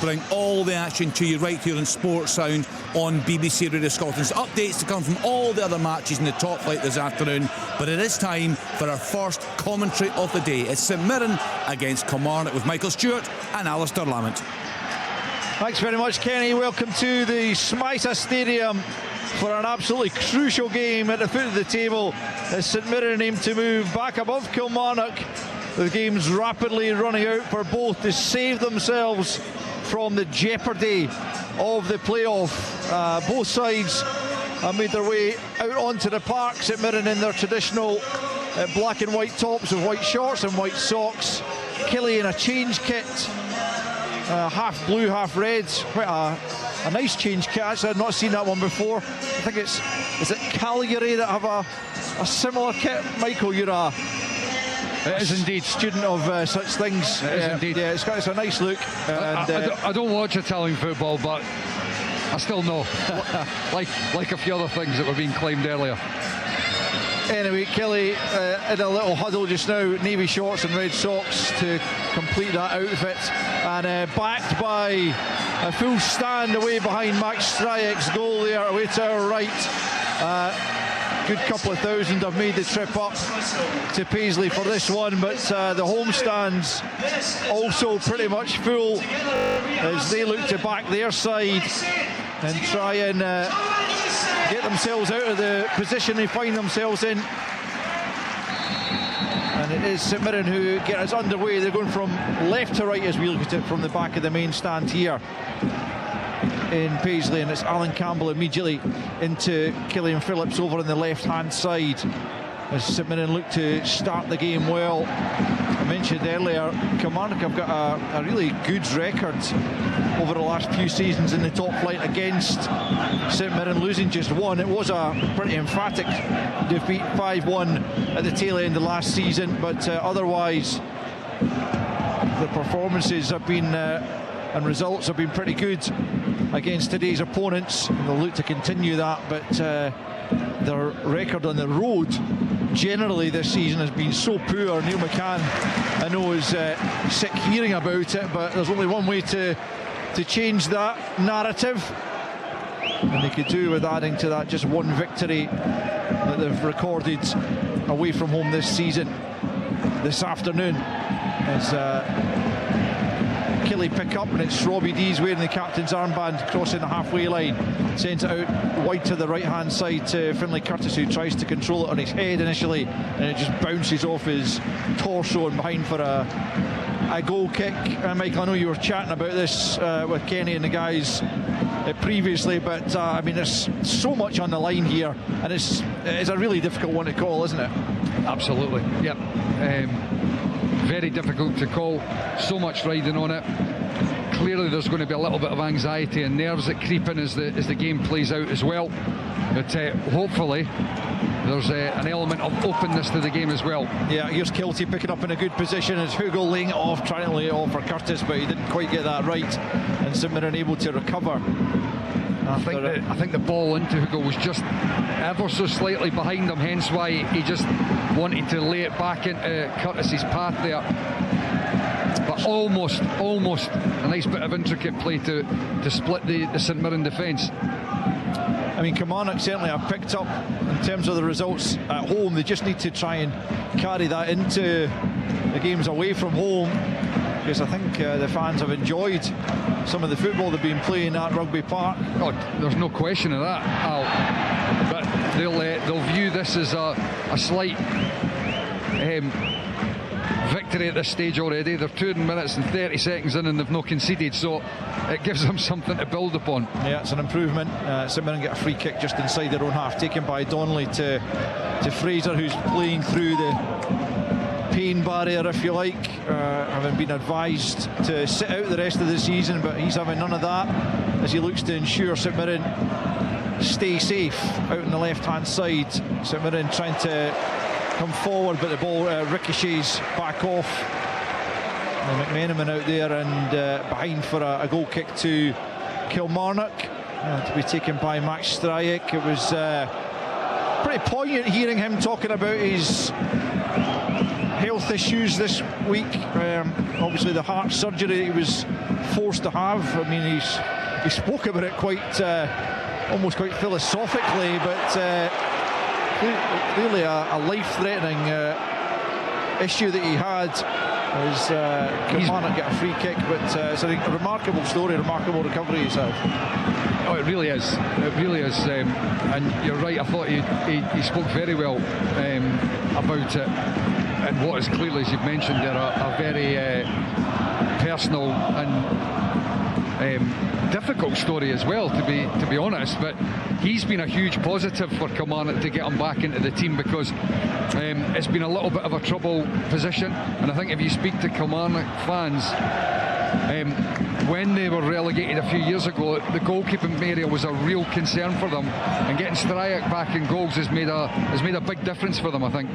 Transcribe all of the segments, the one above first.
Bring all the action to you right here in Sports Sound on BBC Radio Scotland. So updates to come from all the other matches in the top flight this afternoon, but it is time for our first commentary of the day. It's St Mirren against Kilmarnock with Michael Stewart and Alistair Lamont. Thanks very much, Kenny. Welcome to the Smythe Stadium for an absolutely crucial game at the foot of the table as St Mirren aim to move back above Kilmarnock. The game's rapidly running out for both to save themselves from the jeopardy of the playoff. Both sides have made their way out onto the park. St Mirren in their traditional black and white tops with white shorts and white socks. Killie in a change kit, half blue, half red. Quite a nice change kit. Actually, I've not seen that one before. I think is it Calgary that have a similar kit? Michael, you're it is indeed student of such things. It is indeed. Yeah, it's a nice look. And, I don't watch Italian football, but I still know, like a few other things that were being claimed earlier. Anyway, Killie in a little huddle just now, navy shorts and red socks to complete that outfit, and backed by a full stand away behind Max Stryek's goal there, away to our right. Good couple of thousand have made the trip up to Paisley for this one, but the home stands also pretty much full as they look to back their side and try and get themselves out of the position they find themselves in. And it is St Mirren who get us underway. They're going from left to right as we look at it from the back of the main stand here in Paisley, and it's Alan Campbell immediately into Killian Phillips over on the left hand side as St Mirren look to start the game well. I mentioned earlier, Kilmarnock have got a really good record over the last few seasons in the top flight against St Mirren, losing just one. It was a pretty emphatic defeat, 5-1 at the tail end of last season, but otherwise the performances have been and results have been pretty good against today's opponents. They'll look to continue that, but their record on the road generally this season has been so poor. Neil McCann, I know, is sick hearing about it, but there's only one way to change that narrative, and they could do with adding to that just one victory that they've recorded away from home this season. This afternoon as Killie pick up, and it's Robbie Dees wearing the captain's armband, crossing the halfway line, sends it out wide to the right hand side to Finlay Curtis, who tries to control it on his head initially, and it just bounces off his torso and behind for a goal kick. Michael, I know you were chatting about this with Kenny and the guys previously, but I mean, there's so much on the line here, and it's a really difficult one to call, isn't it? Absolutely, yep. Very difficult to call, so much riding on it. Clearly there's going to be a little bit of anxiety and nerves that creep in as the game plays out as well, but hopefully there's an element of openness to the game as well. Yeah, here's Kiltie picking up in a good position as Hugo laying it off, trying to lay it off for Curtis, but he didn't quite get that right, and St Mirren able to recover. I think the ball into Hugo was just ever so slightly behind him, hence why he just wanted to lay it back into Curtis's path there. But almost a nice bit of intricate play to split the St Mirren defence. I mean, Kilmarnock certainly have picked up in terms of the results at home. They just need to try and carry that into the games away from home, because I think the fans have enjoyed some of the football they've been playing at Rugby Park. Oh, there's no question of that, Al. But they'll view this as a slight victory at this stage already. They're 2 minutes and 30 seconds in and they've not conceded, so it gives them something to build upon. Yeah, it's an improvement. St Mirren get a free kick just inside their own half, taken by Donnelly to Fraser, who's playing through the pain barrier, if you like, having been advised to sit out the rest of the season, but he's having none of that as he looks to ensure St Mirren stay safe out on the left hand side. St Mirren trying to come forward, but the ball ricochets back off. And McMenamin out there and behind for a goal kick to Kilmarnock, to be taken by Max Stryek. It was pretty poignant hearing him talking about his health issues this week. Obviously the heart surgery he was forced to have. I mean, he spoke about it quite, almost quite philosophically, but clearly a life-threatening issue that he had. As Kilmarnock get a free kick, but it's a remarkable story, remarkable recovery himself. Oh, it really is. It really is. And you're right, I thought he spoke very well about it. And what is clearly, as you've mentioned, there a very personal and difficult story as well, to be honest. But he's been a huge positive for Kilmarnock to get him back into the team, because it's been a little bit of a trouble position. And I think if you speak to Kilmarnock fans, when they were relegated a few years ago, the goalkeeping area was a real concern for them, and getting Stryjek back in goals has made a big difference for them, I think.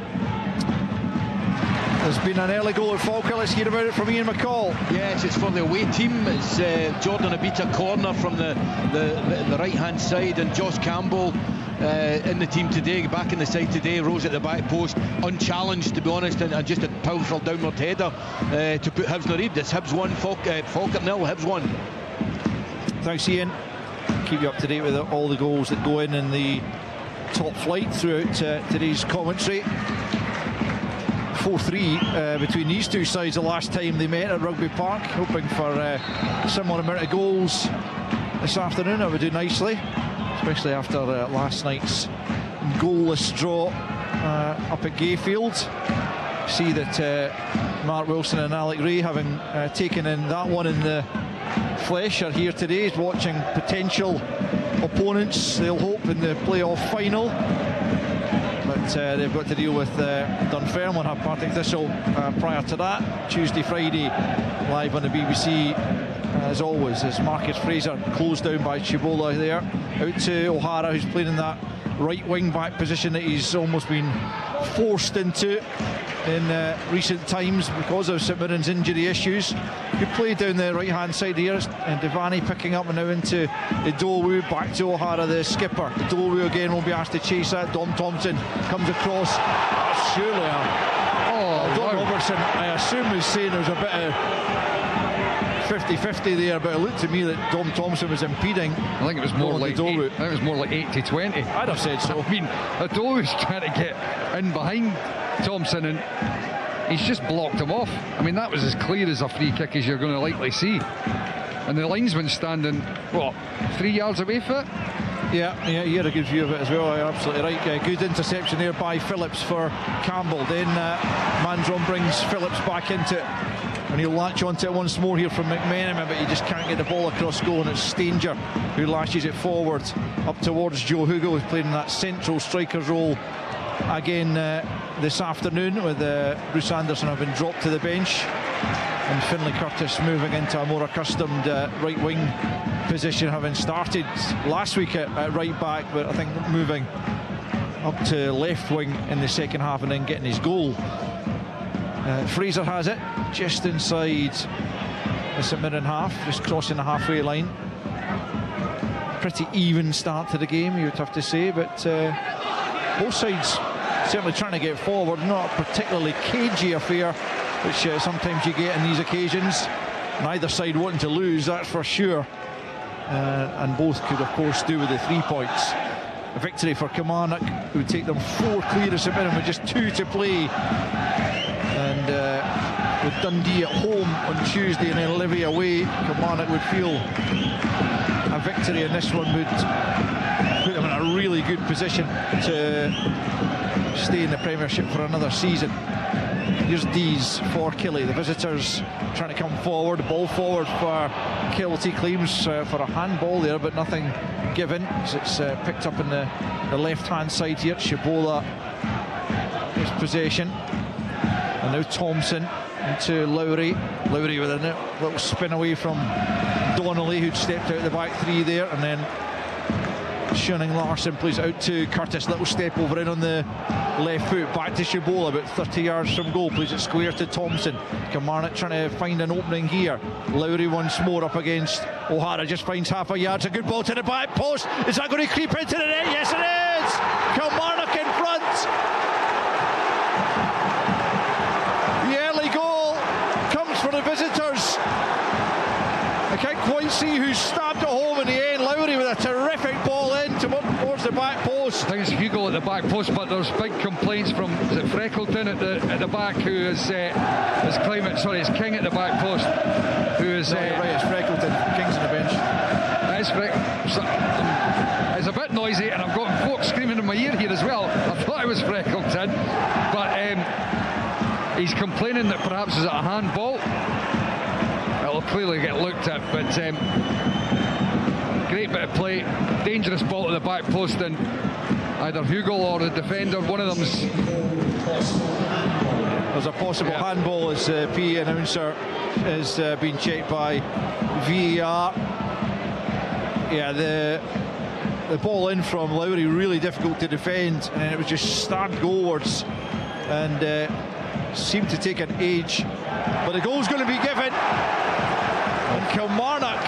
There's been an early goal at Falkirk. Let's hear about it from Ian McCall. Yes, it's for the away team. It's Jordan Abita corner from the right hand side, and Josh Campbell in the team today, back in the side today, rose at the back post unchallenged, to be honest, and just a powerful downward header to put Hibs in the lead. It's Hibs 1, Falkirk 0, Hibs 1. Thanks, Ian. Keep you up to date with all the goals that go in the top flight throughout today's commentary. 4-3 between these two sides the last time they met at Rugby Park, hoping for a similar amount of goals this afternoon. That would do nicely, especially after last night's goalless draw up at Gayfield. See that Mark Wilson and Alec Ray, having taken in that one in the flesh, are here today watching potential opponents, they'll hope, in the playoff final. But they've got to deal with Dunfermline, have Partick Thistle prior to that. Tuesday, Friday, live on the BBC, as always, as Marcus Fraser closed down by Chibola there. Out to O'Hara, who's playing in that right wing back position that he's almost been forced into in recent times because of St Mirren's injury issues. Good play down the right hand side here, and Devani picking up and now into Idowu, back to O'Hara, the skipper. Idowu again will be asked to chase that. Dom Thompson comes across. Surely Don Robertson, I assume, is saying there's a bit of 50-50 there, but it looked to me that Dom Thompson was impeding. I think it was more like 80-20. I'd have said so. I mean, Adow's trying to get in behind Thompson, and he's just blocked him off. I mean, that was as clear as a free kick as you're going to likely see. And the linesman standing, 3 yards away for it? Yeah, you had a good view of it as well. You're absolutely right. Good interception there by Phillips for Campbell. Then Mandron brings Phillips back into it, and he'll latch onto it once more here from McMenamin, but he just can't get the ball across goal, and it's Stanger who lashes it forward up towards Joe Hugo, who's playing that central striker's role again this afternoon, with Bruce Anderson having dropped to the bench, and Finlay Curtis moving into a more accustomed right wing position, having started last week at right back, but I think moving up to left wing in the second half and then getting his goal. Fraser has it just inside the St Mirren half, just crossing the halfway line. Pretty even start to the game, you would have to say, but both sides certainly trying to get forward. Not a particularly cagey affair, which sometimes you get in these occasions. Neither side wanting to lose, that's for sure, and both could of course do with the 3 points. A victory for Kilmarnock, who would take them 4 clear of St Mirren with just 2 to play, and with Dundee at home on Tuesday and then Livy away, Kilmarnock would feel a victory in this one would put them in a really good position to stay in the Premiership for another season. Here's Dees for Killie, the visitors trying to come forward, ball forward for Kilty, claims for a handball there, but nothing given, as it's picked up in the left hand side here. Chibola, his possession, and now Thompson into Lowry with a little spin away from Donnelly, who'd stepped out the back 3 there, and then Shunning Larson plays out to Curtis. Little step over in on the left foot, back to Chibola, about 30 yards from goal, plays it square to Thompson. Kilmarnock trying to find an opening here. Lowry once more up against O'Hara, just finds half a yard. It's a good ball to the back post. Is that going to creep into the net? Yes, it is! Kilmarnock in front. The early goal comes for the visitors. I can't quite see who stabbed it home in the end. Lowry with a terrific ball in towards the back post. I think it's Hugo at the back post, but there's big complaints from, is it Freckleton at the back, who is claiming, sorry, it's King at the back post, who is... No, right, it's Freckleton. King's on the bench. It's a bit noisy, and I've got folks screaming in my ear here as well. I thought it was Freckleton, but he's complaining that perhaps it's a handball. It'll clearly get looked at, but great bit of play, dangerous ball to the back post, and either Hugo or the defender, one of them's... There's a possible handball as PE announcer is being checked by VAR. Yeah, the ball in from Lowry, really difficult to defend, and it was just stabbed goalwards and seemed to take an age, but the goal's going to be given. And Kilmarnock,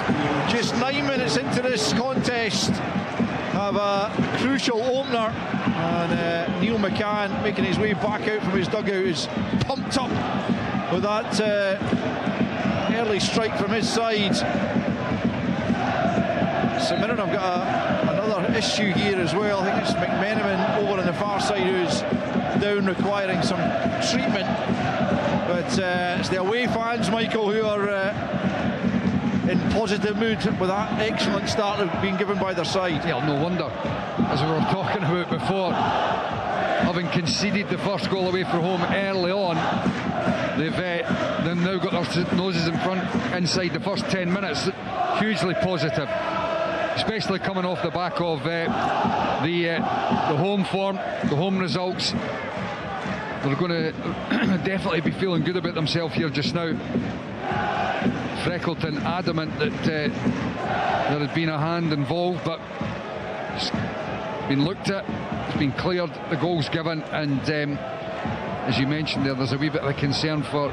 just 9 minutes into this contest, have a crucial opener, and Neil McCann, making his way back out from his dugout, is pumped up with that early strike from his side. St Mirren have got another issue here as well. I think it's McMenamin over on the far side who's down, requiring some treatment. But it's the away fans, Michael, who are in positive mood with that excellent start being given by their side. Yeah, no wonder. As we were talking about before, having conceded the first goal away from home early on, they've now got their noses in front inside the first 10 minutes. Hugely positive, especially coming off the back of the home form, the home results. They're going to definitely be feeling good about themselves here just now. Freckleton adamant that there had been a hand involved, but it's been looked at, it's been cleared, the goal's given, and as you mentioned there's a wee bit of a concern for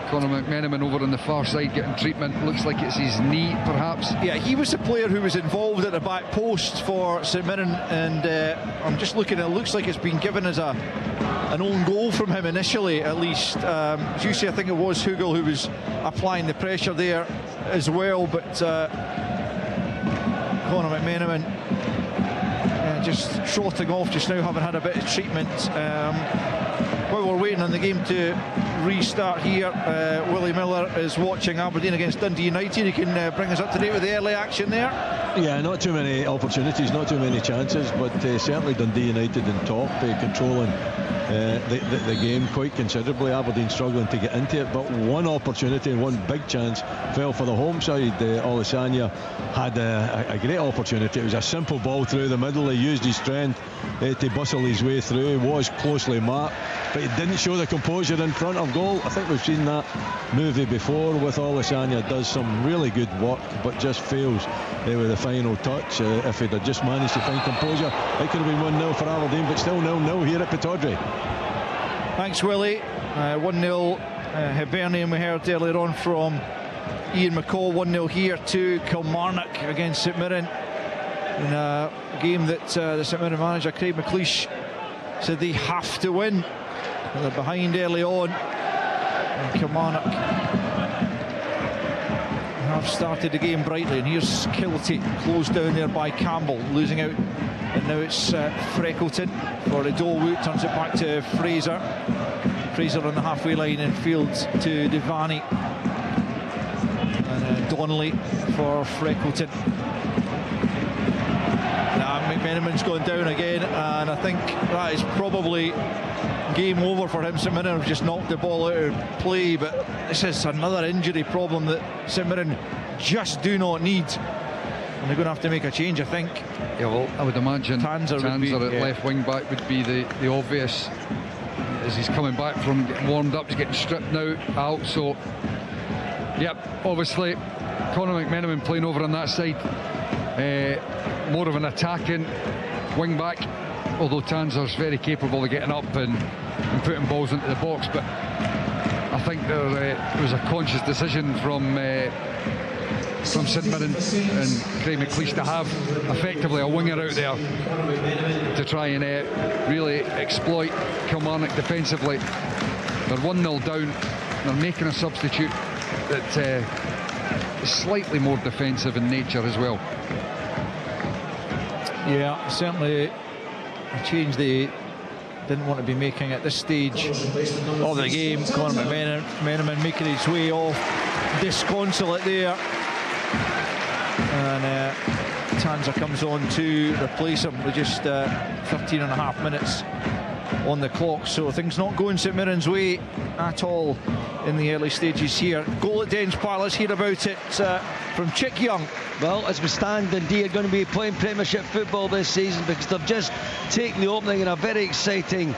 Conor McMenamin over on the far side getting treatment. Looks like it's his knee, perhaps. Yeah, he was the player who was involved at the back post for St Mirren, and I'm just looking, it looks like it's been given as an own goal from him initially, at least. As you say, I think it was Hugo who was applying the pressure there as well, but Conor McMenamin just trotting off just now, having had a bit of treatment. While we're waiting on the game to restart here, Willie Miller is watching Aberdeen against Dundee United. He can bring us up to date with the early action there. Yeah, not too many opportunities, not too many chances, but certainly Dundee United in top, controlling the game quite considerably. Aberdeen struggling to get into it, but one opportunity and one big chance fell for the home side. Olisanya had a great opportunity. It was a simple ball through the middle. He used his strength to bustle his way through. He was closely marked, but he didn't show the composure in front of goal. I think we've seen that movie before with Olisanya. Does some really good work, but just fails with the final touch. If he'd have just managed to find composure, it could have been 1-0 for Aberdeen, but still 0-0 here at Pittodrie. Thanks, Willie. 1-0 Hibernian we heard earlier on from Ian McCall. 1-0 here to Kilmarnock against St Mirren in a game that the St Mirren manager Craig McLeish said they have to win. They're behind early on, and Kilmarnock have started the game brightly, and here's Kilty closed down there by Campbell, losing out, and now it's Freckleton for Idowu, turns it back to Fraser on the halfway line and fields to Devani, and Donnelly for Freckleton. Now McMenamin's gone down again, and I think that is probably game over for him. St Mirren have just knocked the ball out of play, but this is another injury problem that St Mirren just do not need, and they're going to have to make a change, I think. Yeah, well, I would imagine Tanser at left wing back would be the obvious, as he's coming back from getting warmed up. He's getting stripped now out, so yep, obviously Conor McMenamin playing over on that side, more of an attacking wing back, although Tanser's very capable of getting up and putting balls into the box. But I think there was a conscious decision from St Mirren and Craig McLeish to have effectively a winger out there to try and really exploit Kilmarnock defensively. They're 1-0 down, they're making a substitute that slightly more defensive in nature as well. Yeah, certainly a change they didn't want to be making at this stage of the game. Conor McMenamin making his way off disconsolate there, and Tanser comes on to replace him with just 13 and a half minutes on the clock. So things not going St Mirren's way at all in the early stages here. Goal at Dens Park, let's hear about it from Chick Young. Well, as we stand, Dundee are going to be playing Premiership football this season because they've just taken the opening in a very exciting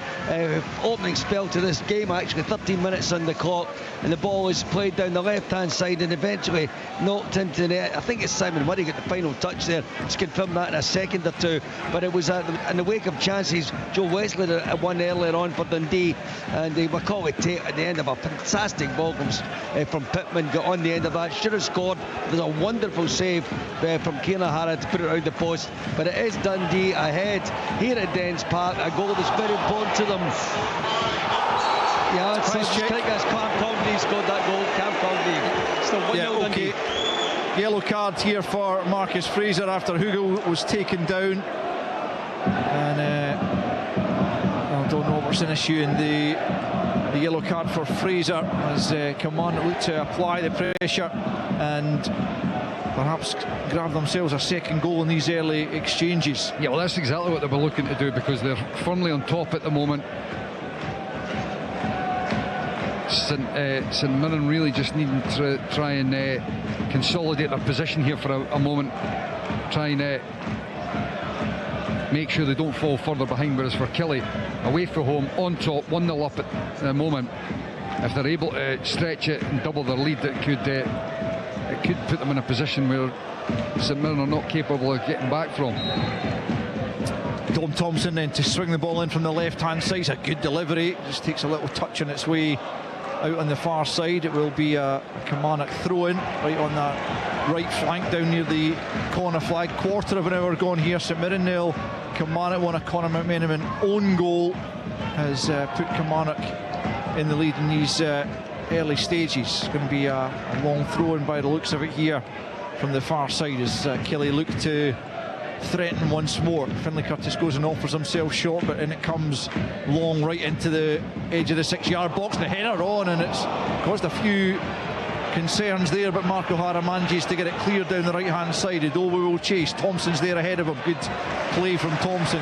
opening spell to this game. Actually 13 minutes on the clock, and the ball is played down the left hand side and eventually knocked into the net. I think it's Simon Murray got the final touch there. Just confirm that in a second or two, but it was in the wake of chances. Joe Wesley had one earlier on for Dundee, and Macaulay Tate at the end of a fantastic ball from Pittman got on the end of that, should have scored. There's a wonderful save from Kieran O'Hara to put it around the post, but it is Dundee ahead here at Dens Park, a goal that's very important to them. Yeah, it's correct, as Cam Cogney scored that goal. Cam Cogney, still 1-0 Dundee. Yellow card here for Marcus Fraser after Hugo was taken down, and Don Robertson issuing the yellow card for Fraser as Kilmarnock looked to apply the pressure and perhaps grab themselves a second goal in these early exchanges. Yeah, well, that's exactly what they were looking to do because they're firmly on top at the moment. St Mirren really just needing to try and consolidate their position here for a moment, try and make sure they don't fall further behind. Whereas for Killie, away from home, on top, 1-0 up at the moment, if they're able to stretch it and double their lead, it could put them in a position where St Mirren are not capable of getting back from. Dom Thompson then to swing the ball in from the left hand side. It's a good delivery, just takes a little touch on its way out on the far side. It will be a Kilmarnock throw in right on that right flank down near the corner flag. Quarter of an hour gone here. St Mirren nil, Kilmarnock won. A Conor McMenamin own goal has put Kilmarnock in the lead in these early stages. It's going to be a long throw in by the looks of it here from the far side as Kelly look to threaten once more. Finlay Curtis goes and offers himself short, but in it comes long right into the edge of the 6-yard box. The header on, and it's caused a few concerns there, but Mark O'Hara manages to get it cleared down the right hand side. Idowu will chase. Thompson's there ahead of him. Good play from Thompson.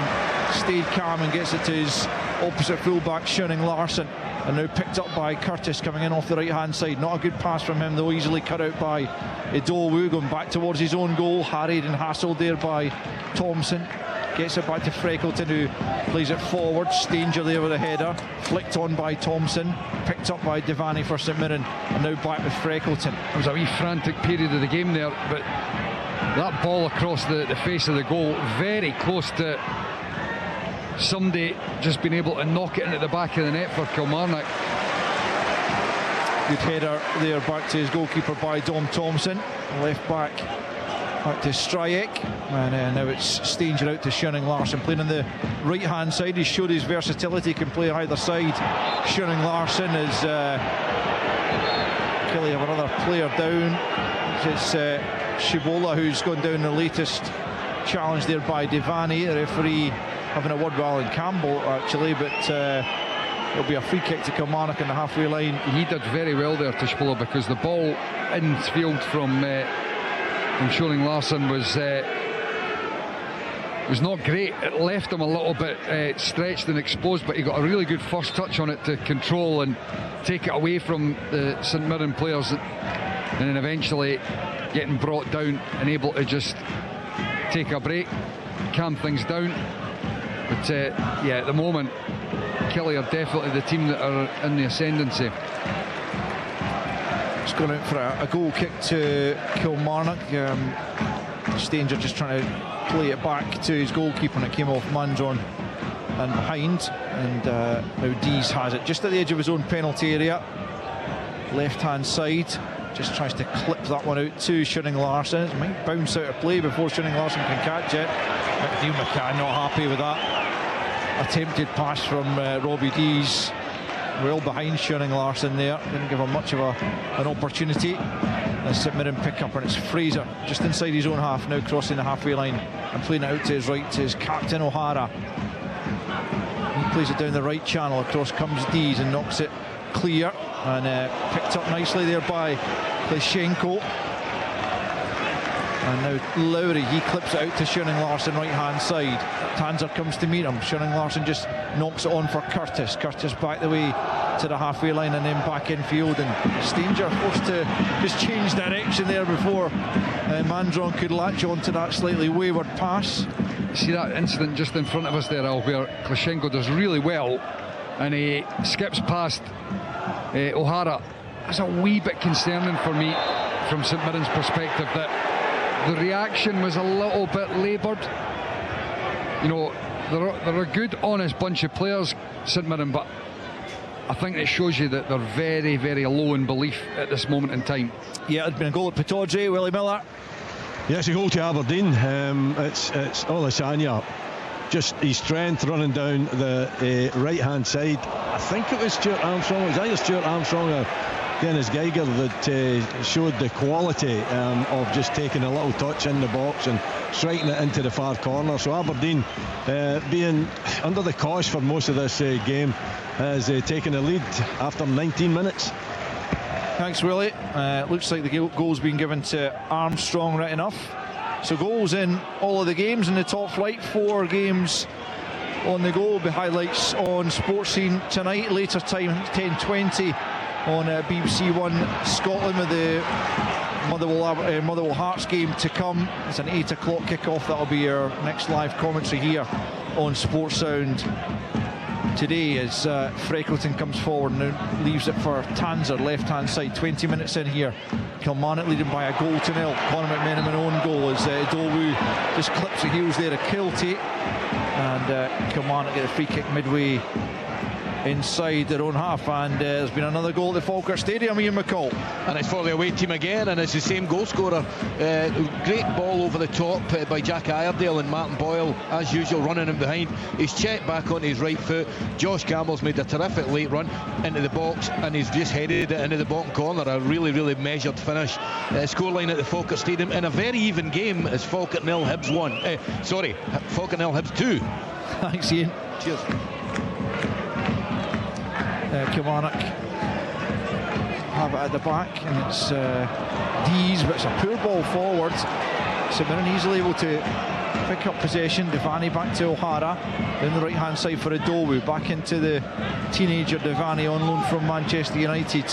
Stayed calm and gets it to his opposite fullback Shunning Larsson, and now picked up by Curtis coming in off the right hand side. Not a good pass from him though, easily cut out by Idowu, going back towards his own goal, harried and hassled there by Thompson. Gets it back to Freckleton, who plays it forward. Stanger there with a header, flicked on by Thompson, picked up by Devaney for St Mirren, and now back with Freckleton. It was a wee frantic period of the game there, but that ball across the face of the goal, very close to somebody just being able to knock it into the back of the net for Kilmarnock. Good header there back to his goalkeeper by Dom Thompson. Left back to Stryek, and now it's Stanger out to Shunning Larsson, playing on the right hand side. He's showed his versatility, can play either side. Shunning Larsson is Kelly have another player down. It's Shibola who's gone down the latest challenge there by Devaney. The referee having a word with Alan Campbell actually, but it'll be a free kick to Kilmarnock in the halfway line. He did very well there to Shibola, because the ball infield from Shunning Larsson was not great. It left him a little bit stretched and exposed, but he got a really good first touch on it to control and take it away from the St Mirren players, and then eventually getting brought down and able to just take a break, calm things down. But yeah, at the moment Killie are definitely the team that are in the ascendancy. It's going out for a goal kick to Kilmarnock. Stanger just trying to play it back to his goalkeeper, and it came off Manzon and behind, and now Dees has it just at the edge of his own penalty area, left hand side. Just tries to clip that one out to Shunning Larsson. It might bounce out of play before Shunning Larsson can catch it. Neil McCann not happy with that attempted pass from Robbie Dees, well behind Shunning Larsson there, didn't give him much of an opportunity. St Mirren pick up, and it's Fraser just inside his own half now, crossing the halfway line and playing it out to his right to his captain O'Hara. He plays it down the right channel, across comes Dees and knocks it clear, and picked up nicely there by Kleshenko. And now Lowry, he clips it out to Schoening Larsson, right hand side. Tanser comes to meet him. Schoening Larsson just knocks it on for Curtis. Curtis back the way to the halfway line and then back infield, and Stanger forced to just change direction there before Mandron could latch on to that slightly wayward pass. See that incident just in front of us there, Al, where Kleshenko does really well and he skips past O'Hara. That's a wee bit concerning for me from St Mirren's perspective, that the reaction was a little bit laboured. You know, they're a good, honest bunch of players, St Mirren, but I think it shows you that they're very, very low in belief at this moment in time. Yeah, it'd been a goal at Pataudry, Willie Miller. Yeah, it's a goal to Aberdeen. It's Olasanya, just his strength running down the right hand side. I think it was Stuart Armstrong. It was either Stuart Armstrong or Dennis Geiger that showed the quality of just taking a little touch in the box and striking it into the far corner. So Aberdeen, being under the cosh for most of this game, has taken a lead after 19 minutes. Thanks, Willie. Looks like the goal's been given to Armstrong right enough. So goals in all of the games in the top flight, 4 games on the go. Will be highlights on Sports Scene tonight, later time 10:20 on BBC One Scotland, with the Motherwell Hearts game to come. It's an 8 o'clock kickoff. That'll be our next live commentary here on Sports Sound today, as Freckleton comes forward and leaves it for Tanser, left hand side. 20 minutes in here, Kilmarnock leading by a goal to nil. Conor McMenamin own goal as Dowu just clips the heels there of Kilty, and Kilmarnock get a free kick midway inside their own half, and there's been another goal at the Falkirk Stadium, Ian McCall. And it's for the away team again, and it's the same goal scorer. Great ball over the top by Jack Iredale, and Martin Boyle, as usual, running him behind. He's checked back onto his right foot. Josh Campbell's made a terrific late run into the box, and he's just headed it into the bottom corner. A really, really measured finish. Scoreline at the Falkirk Stadium in a very even game as Falkirk 0, Hibs 1. Falkirk 0, Hibs 2. Thanks, Ian. Cheers. Kilmarnock have it at the back, and it's Dees, but it's a poor ball forward. St Mirren easily able to pick up possession. Devaney back to O'Hara down the right hand side for Adowu, back into the teenager Devaney on loan from Manchester United.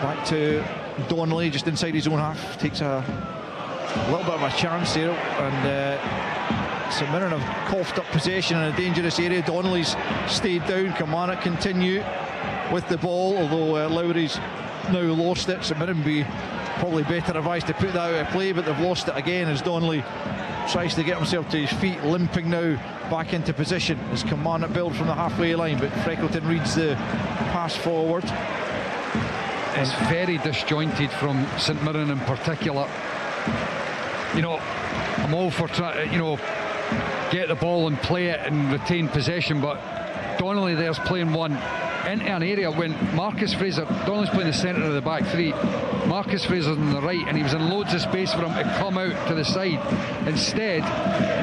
Back to Donnelly just inside his own half, takes a little bit of a chance there, and St Mirren have coughed up possession in a dangerous area. Donnelly's stayed down. Kilmarnock continue with the ball, although Lowry's now lost it. St Mirren be probably better advised to put that out of play, but they've lost it again as Donnelly tries to get himself to his feet, limping now back into position as Kilmarnock build from the halfway line, but Freckleton reads the pass forward. It's very disjointed from St Mirren in particular. You know, I'm all for trying to, get the ball and play it and retain possession, but Donnelly there's playing one into an area when Marcus Fraser, Donnelly's playing the centre of the back three, Marcus Fraser's on the right, and he was in loads of space for him to come out to the side. Instead,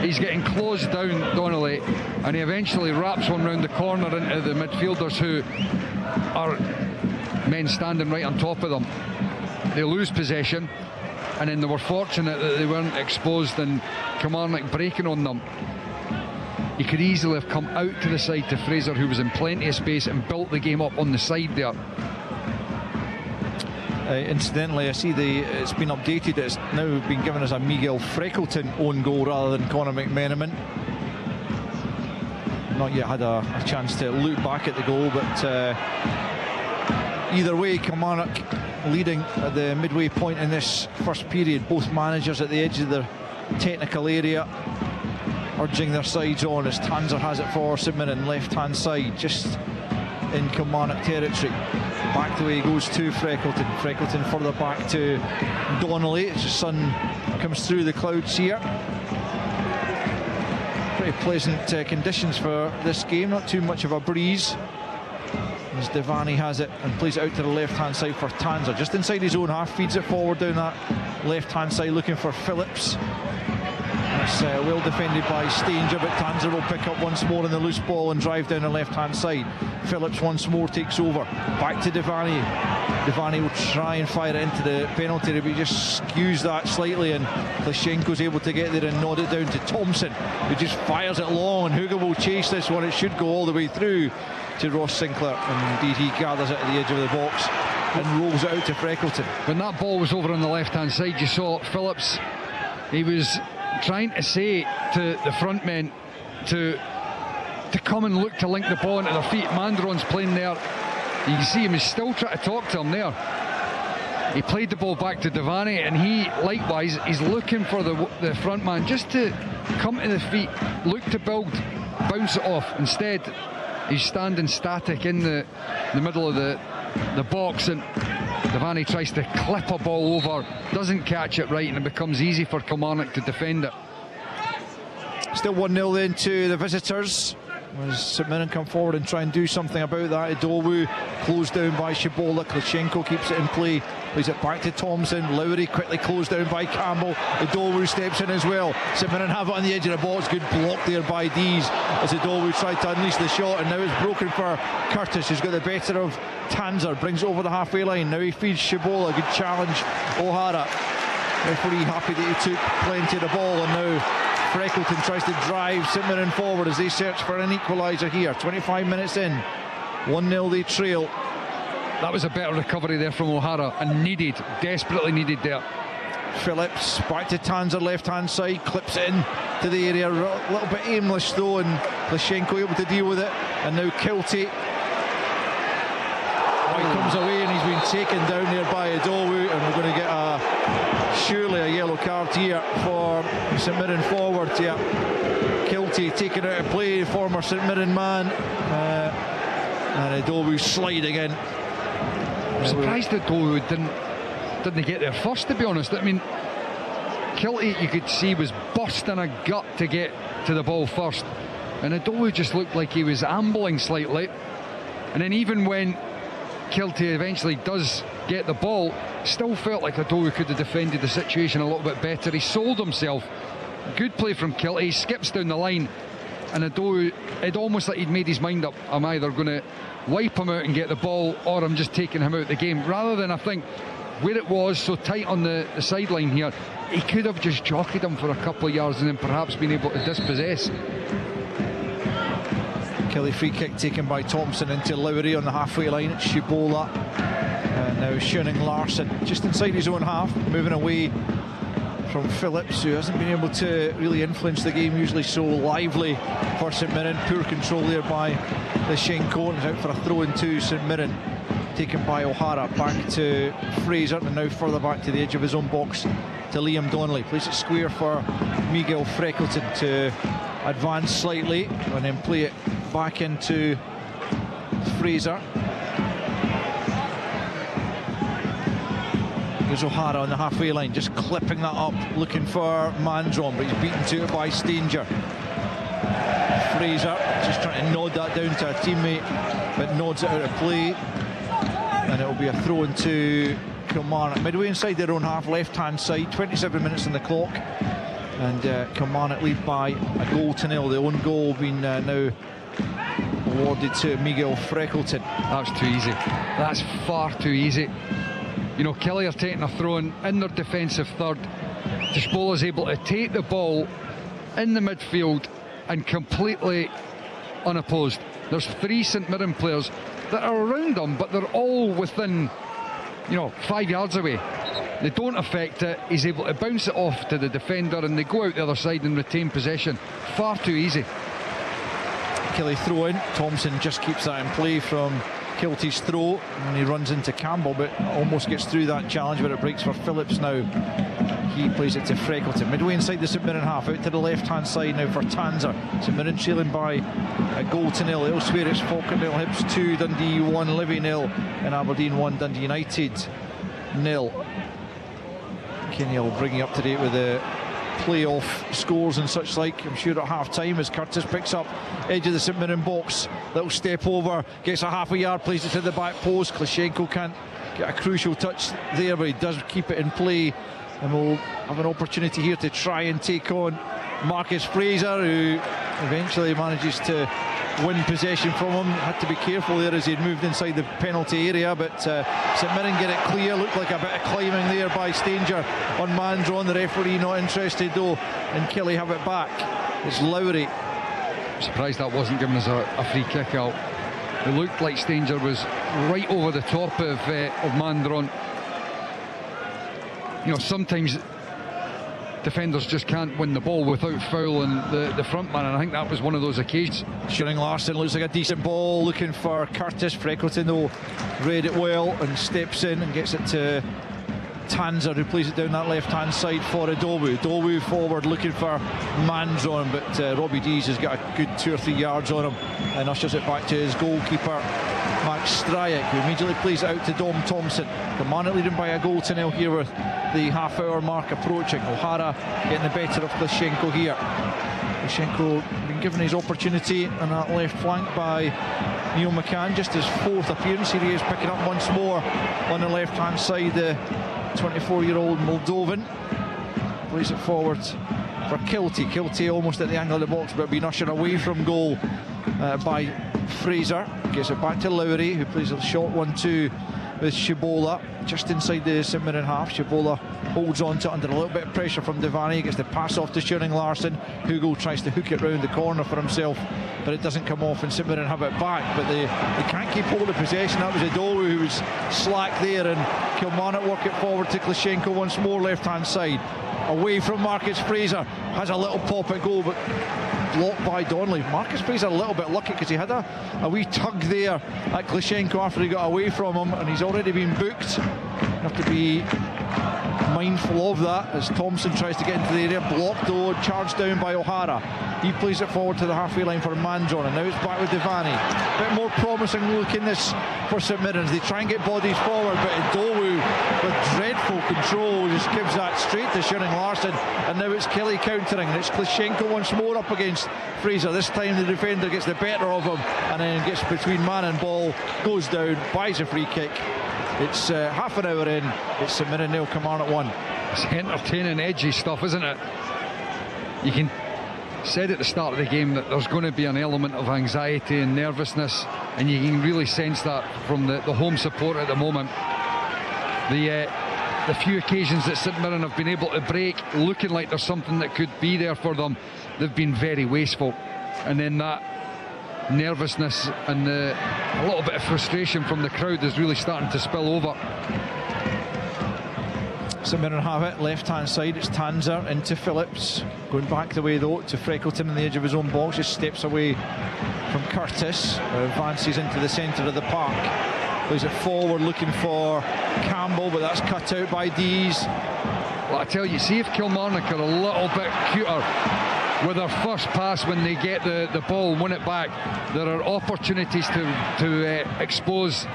he's getting closed down, Donnelly, and he eventually wraps one round the corner into the midfielders, who are men standing right on top of them. They lose possession, and then they were fortunate that they weren't exposed and Kilmarnock breaking on them. He could easily have come out to the side to Fraser, who was in plenty of space, and built the game up on the side there. Incidentally, I see it's been updated. It's now been given as a Miguel Freckleton own goal rather than Conor McMenamin. Not yet had a chance to look back at the goal, but either way, Kilmarnock leading at the midway point in this first period. Both managers at the edge of their technical area, urging their sides on as Tanser has it for St Mirren, left hand side, just in Kilmarnock territory. Back the way he goes to Freckleton. Freckleton further back to Donnelly as the sun comes through the clouds here. Pretty pleasant conditions for this game, not too much of a breeze. as Devaney has it and plays it out to the left-hand side for Tanser, just inside his own half, feeds it forward down that left-hand side looking for Phillips. It's well defended by Stanger, but Tanser will pick up once more in the loose ball and drive down the left-hand side. Phillips once more takes over, back to Devaney. Devaney will try and fire it into the penalty area, but he just skews that slightly, and Klitschenko's able to get there and nod it down to Thompson, who just fires it long, and Hugo will chase this one. It should go all the way through to Ross Sinclair, and indeed he gathers it at the edge of the box and rolls it out to Freckleton. When that ball was over on the left-hand side, you saw Phillips, he was trying to say to the front men to come and look to link the ball into their feet. Mandron's playing there. You can see him, he's still trying to talk to him there. He played the ball back to Devaney, and he likewise is looking for the front man just to come to the feet, look to build, bounce it off. Instead, he's standing static in the middle of the box, and Devaney tries to clip a ball over, doesn't catch it right, and it becomes easy for Kilmarnock to defend it. Still 1-0 then to the visitors, as St Mirren come forward and try and do something about that. Idowu closed down by Shibola. Klitschenko keeps it in play, plays it back to Thompson. Lowry quickly closed down by Campbell. Idowu steps in as well. St Mirren have it on the edge of the box. Good block there by Dees as Idowu tried to unleash the shot, and now it's broken for Curtis, who's got the better of Tanser. Brings it over the halfway line. Now he feeds Shibola. Good challenge. O'Hara, referee happy that he took plenty of the ball, and now Freckleton tries to drive St Mirren forward as they search for an equaliser here. 25 minutes in, 1-0 they trail. That was a better recovery there from O'Hara, and needed, desperately needed there. Phillips back to Tanser, left-hand side, clips it in to the area, a little bit aimless though, and Klitschenko able to deal with it. And now Kilty, he comes away and he's been taken down there by Idowu, and we're going to get surely a yellow card here for St Mirren forward. Yeah, Kilty taken out of play, former St Mirren man, and Idowu sliding in. I'm surprised Idowu didn't get there first, to be honest. I mean, Kilty, you could see, was bursting a gut to get to the ball first, and Idowu just looked like he was ambling slightly. And then even when Kilty eventually does get the ball, still felt like Idowu could have defended the situation a little bit better. He sold himself. Good play from Kilty. He skips down the line, and Idowu, it almost like he'd made his mind up. I'm either going to wipe him out and get the ball, or I'm just taking him out of the game. Rather than, I think, where it was so tight on the sideline here, he could have just jockeyed him for a couple of yards and then perhaps been able to dispossess. Kelly free kick taken by Thompson into Lowry on the halfway line. It's Shibola, and now Schoening Larsson just inside his own half, moving away from Phillips, who hasn't been able to really influence the game, usually so lively for St Mirren. Poor control there by Klitschenko, and out for a throw into St Mirren, taken by O'Hara. Back to Fraser, and now further back to the edge of his own box to Liam Donnelly. Plays it square for Miguel Freckleton to advance slightly and then play it back into Fraser. There's O'Hara on the halfway line, just clipping that up, looking for Mandron, but he's beaten to it by Stanger. Fraser just trying to nod that down to a teammate, but nods it out of play, and it'll be a throw into Kilmarnock. Midway inside their own half, left-hand side, 27 minutes on the clock, and Kilmarnock lead by a goal to nil. The own goal being now awarded to Miguel Freckleton. That's too easy. That's far too easy. You know, Kelly are taking a throw in their defensive third. Dishbola's able to take the ball in the midfield and completely unopposed. There's 3 St Mirren players that are around him, but they're all within, 5 yards away. They don't affect it. He's able to bounce it off to the defender, and they go out the other side and retain possession. Far too easy. Kelly throw in. Thompson just keeps that in play from Kilty's throw, and he runs into Campbell, but almost gets through that challenge, but it breaks for Phillips now. He plays it to Freckleton. Midway inside the St Mirren half, out to the left-hand side now for Tanser. St Mirren trailing by a goal to nil. Elsewhere it's Falkirk nil, Hibs 2, Dundee 1, Livy nil, and Aberdeen 1, Dundee United nil. Kenny will bring you up to date with the playoff scores and such like, I'm sure at half-time, as Curtis picks up edge of the St Mirren box. Little step over, gets a half a yard, plays it to the back post. Klitschenko can't get a crucial touch there, but he does keep it in play, and we'll have an opportunity here to try and take on Marcus Fraser, who eventually manages to win possession from him. Had to be careful there as he'd moved inside the penalty area, but St Mirren get it clear. Looked like a bit of climbing there by Stanger on Mandron. The referee not interested though, and Kelly have it back. It's Lowry. I'm surprised that wasn't given as a free kick out. It looked like Stanger was right over the top of Mandron. You know, sometimes defenders just can't win the ball without fouling the front man, and I think that was one of those occasions. Shooting Larson looks like a decent ball, looking for Curtis. Freckleton though read it well and steps in and gets it to Tanzer, who plays it down that left hand side for Adowu. Adowu forward looking for Mandron, but Robbie Dees has got a good 2 or 3 yards on him and ushers it back to his goalkeeper Max Stryek, who immediately plays it out to Dom Thompson. Kilmarnock leading by a goal to nil here with the half-hour mark approaching. O'Hara getting the better of Klitschenko here. Klitschenko been given his opportunity on that left flank by Neil McCann, just his 4th appearance. Here he is picking up once more on the left-hand side, the 24-year-old Moldovan. Plays it forward for Kilty. Kilty almost at the angle of the box, but being ushered away from goal by Fraser. Gets it back to Lowry, who plays a short 1-2 with Shibola just inside the St Mirren half. Shibola holds on to it under a little bit of pressure from Devaney. Gets the pass off to Shooting Larson. Hugo tries to hook it round the corner for himself, but it doesn't come off, and St Mirren have it back, but they can't keep hold of possession. That was Adowu who was slack there, and Kilmarnock work it forward to Klitschenko once more, left hand side, away from Marcus Fraser. Has a little pop at goal, but blocked by Donnelly. Marcus Fraser a little bit lucky because he had a wee tug there at Klitschenko after he got away from him, and he's already been booked. You have to be mindful of that as Thompson tries to get into the area. Blocked though, charged down by O'Hara. He plays it forward to the halfway line for Mandron, and now it's back with Devaney. A bit more promising look in this for St Mirren. They try and get bodies forward, but Adowu with dreadful control just gives that straight to Shooting Larson, and now it's Kelly countering, and it's Klitschenko once more up against Fraser. This time the defender gets the better of him and then gets between man and ball, goes down, buys a free kick. It's half an hour in. It's St Mirren 0, Kilmarnock 1. It's entertaining, edgy stuff, isn't it? You can said at the start of the game that there's going to be an element of anxiety and nervousness, and you can really sense that from the home support at the moment. The few occasions that St Mirren have been able to break, looking like there's something that could be there for them, they've been very wasteful, and then that nervousness and a little bit of frustration from the crowd is really starting to spill over. St Mirren have it, left hand side, it's Tanzer into Phillips, going back the way though to Freckleton on the edge of his own box, just steps away from Curtis, advances into the centre of the park, plays it forward looking for Campbell, but that's cut out by Dees. Well, I tell you, see if Kilmarnock are a little bit cuter with their first pass when they get the ball and win it back. There are opportunities to expose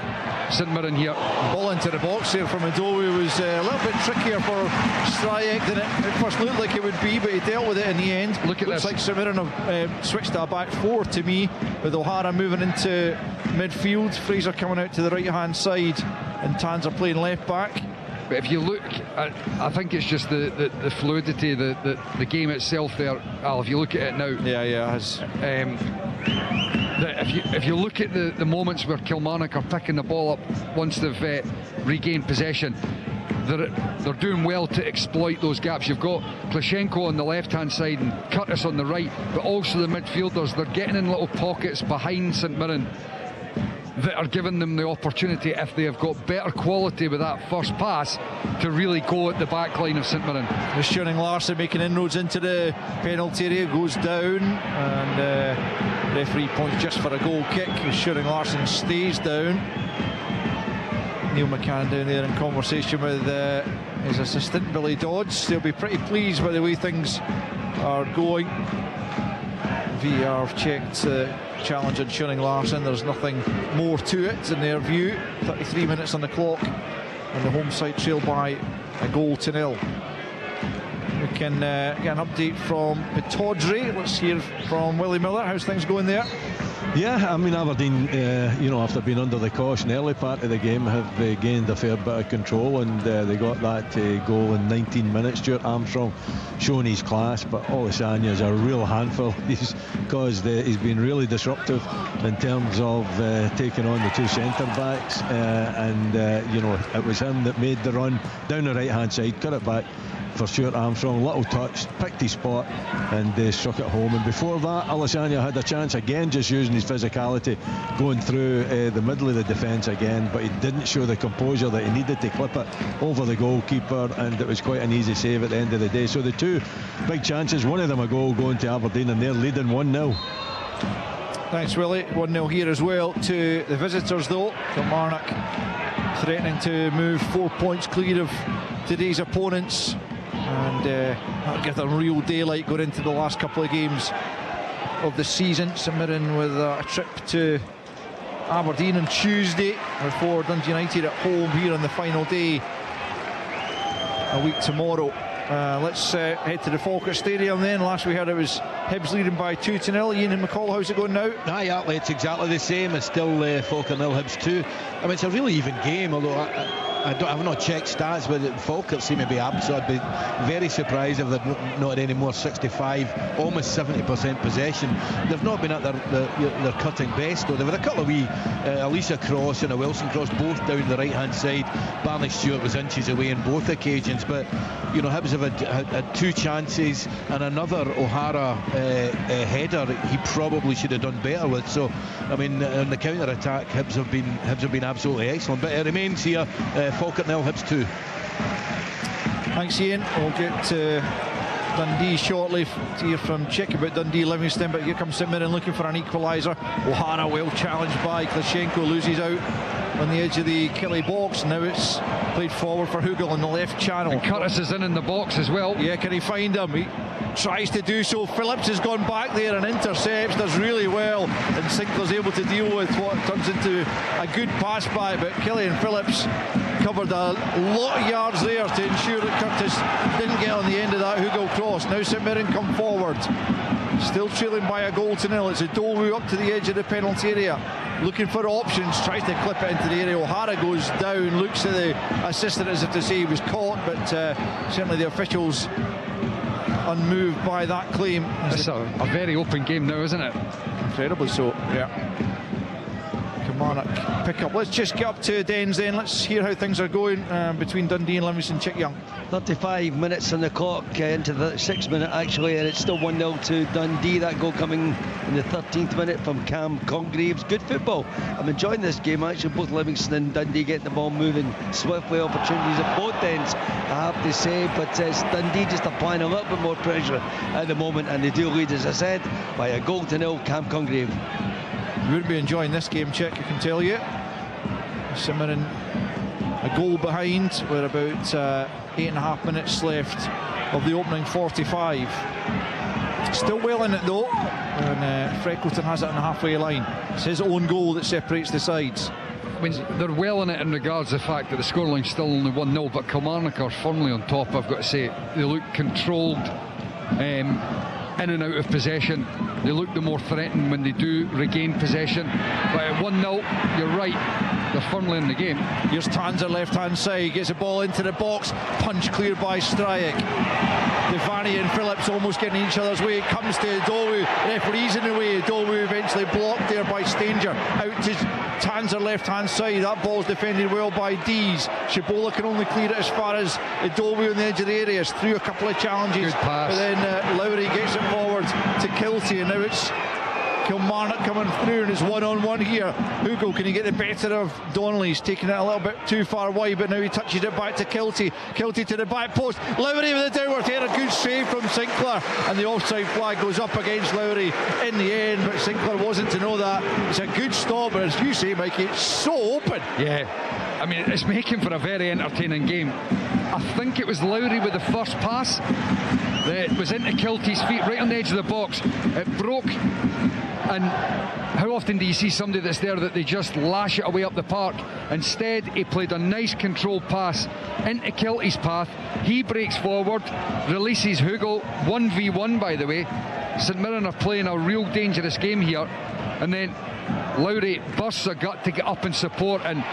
St Mirren here. Ball into the box here from Adowu was a little bit trickier for Stryek than it first looked like it would be, but he dealt with it in the end. Look at Looks this. like St Mirren have switched to a back 4 to me, with O'Hara moving into midfield, Fraser coming out to the right hand side, and Tanzer playing left back. But if you look at, I think it's just the fluidity, the game itself there, Al, if you look at it now. Yeah, it has. If you look at the moments where Kilmarnock are picking the ball up once they've regained possession, they're doing well to exploit those gaps. You've got Klitschenko on the left hand side and Curtis on the right, but also the midfielders, they're getting in little pockets behind St Mirren that are giving them the opportunity, if they have got better quality with that first pass, to really go at the back line of St Mirren. The Shooting Larson making inroads into the penalty area, goes down, and referee points just for a goal kick. The Shooting Larson stays down. Neil McCann down there in conversation with his assistant Billy Dodds. They'll be pretty pleased by the way things are going. VAR have checked challenge on Shooting Larson. There's nothing more to it in their view. 33 minutes on the clock, and the home side trail by a goal to nil. can get an update from Pittodrie. Let's hear from Willie Miller. How's things going there? Yeah, I mean, Aberdeen, after being under the caution early part of the game, have gained a fair bit of control, and they got that goal in 19 minutes. Stuart Armstrong showing his class, but Olisanya is a real handful. He's been really disruptive in terms of taking on the two centre backs, it was him that made the run down the right hand side, cut it back for Stuart Armstrong, little touch, picked his spot and struck it home. And before that, Olisanya had a chance again, just using his physicality, going through the middle of the defence again, but he didn't show the composure that he needed to clip it over the goalkeeper, and it was quite an easy save at the end of the day. So the two big chances, one of them a goal going to Aberdeen, and they're leading 1-0. Thanks, Willie. 1-0 here as well to the visitors, though. Kilmarnock threatening to move 4 points clear of today's opponents, and that'll give them real daylight going into the last couple of games of the season. St Mirren with a trip to Aberdeen on Tuesday before Dundee United at home here on the final day a week tomorrow. Let's head to the Falkirk Stadium then. Last we heard it was Hibs leading by 2-0. Ian and McCall, how's it going now? Aye, it's exactly the same. It's still Falkirk 0, Hibs 2. I mean, it's a really even game, although I've not checked stats, but Falkirk seem to be up, so I'd be very surprised if they're not any more. 65, almost 70% possession. They've not been at their cutting best, though. There were a couple of wee Elisa cross and a Wilson cross, both down the right hand side. Barney Stewart was inches away in both occasions, but Hibs have had two chances and another O'Hara header he probably should have done better with. So I mean, on the counter attack, Hibs have been absolutely excellent, but it remains here. Falkirk 0, Hibs 2. Thanks, Ian. We'll get to Dundee shortly to hear from Chick about Dundee Livingston, but here comes St Mirren looking for an equaliser. O'Hara well challenged by Klashenko, loses out on the edge of the Killie box. Now it's played forward for Hugel on the left channel. And Curtis is in the box as well. Yeah, can he find him? He tries to do so. Phillips has gone back there and intercepts, does really well, and Sinclair's able to deal with what turns into a good pass back, but Killian Phillips covered a lot of yards there to ensure that Curtis didn't get on the end of that Hugel cross. Now St Mirren come forward, still trailing by a goal to nil. It's a Dolwu up to the edge of the penalty area, looking for options, tries to clip it into the area. O'Hara goes down, looks at the assistant as if to say he was caught, but certainly the officials unmoved by that claim. It's a very open game now, isn't it? Incredibly so, yeah. Kilmarnock pick up. Let's just get up to Dens then. Let's hear how things are going between Dundee and Livingston. Chick Young. 35 minutes on the clock, into the 6th minute actually, and it's still 1-0 to Dundee. That goal coming in the 13th minute from Cam Congreves. Good football. I'm enjoying this game actually. Both Livingston and Dundee getting the ball moving swiftly. Opportunities at both ends, I have to say, but it's Dundee just applying a little bit more pressure at the moment, and they do lead, as I said, by a goal to nil. Cam Congreve. You wouldn't be enjoying this game, Chick, I can tell you. St Mirren a goal behind with about 8.5 minutes left of the opening 45. Still well in it though, and Freckleton has it on the halfway line. It's his own goal that separates the sides. I mean, they're well in it in regards to the fact that the scoreline's still only 1-0, but Kilmarnock are firmly on top. I've got to say, they look controlled in and out of possession. They look the more threatened when they do regain possession, but at 1-0, you're right, they're firmly in the game. Here's Tanzer left hand side, gets the ball into the box, punch cleared by Stryek. Devani and Phillips almost getting in each other's way. It comes to Dolwu, referee's in the way. Dolwu eventually blocked there by Stanger. Out to Tanzer left hand side. That ball's defended well by Dees. Shibola can only clear it as far as Dolwu on the edge of the area. It's through a couple of challenges, but then Lowry gets it forward to Kilty, and now it's Kilmarnock coming through, and it's 1-on-1 here. Hugel, can he get the better of Donnelly? He's taking it a little bit too far wide, but now he touches it back to Kilty. Kilty to the back post. Lowry with a downward header. A good save from Sinclair, and the offside flag goes up against Lowry in the end, but Sinclair wasn't to know that. It's a good stop, but as you say, Mikey, it's so open. Yeah, I mean, it's making for a very entertaining game. I think it was Lowry with the first pass that was into Kilty's feet, right on the edge of the box. It broke, and how often do you see somebody that's there that they just lash it away up the park? Instead, he played a nice controlled pass into Kilty's path. He breaks forward, releases Hugel, 1v1 by the way. St Mirren are playing a real dangerous game here, and then Lowry bursts a gut to get up and support, and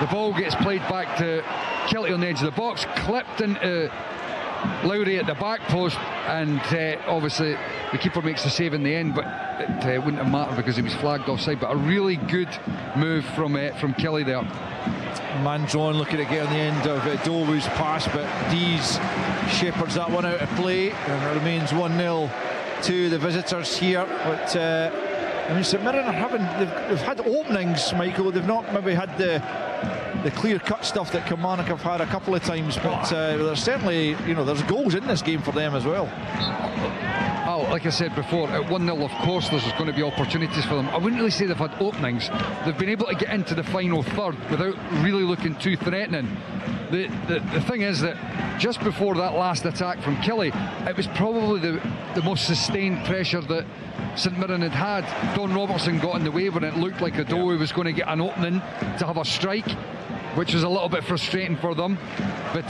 the ball gets played back to Kilty on the edge of the box, clipped into Lowry at the back post, and obviously the keeper makes the save in the end, but it wouldn't have mattered because he was flagged offside. But a really good move from Killy there. Mandron looking to get on the end of Dowu's pass, but Dees shepherds that one out of play, and it remains 1-0 to the visitors here. But I mean, St Mirren are they've had openings, Michael. They've not maybe had the clear-cut stuff that Kilmarnock have had a couple of times, but there's certainly, there's goals in this game for them as well. Oh, like I said before, at 1-0, of course there's going to be opportunities for them. I wouldn't really say they've had openings. They've been able to get into the final third without really looking too threatening. The thing is that just before that last attack from Killy, it was probably the most sustained pressure that St Mirren had. Don Robertson got in the way when it looked like Adowu was going to get an opening to have a strike, which was a little bit frustrating for them. But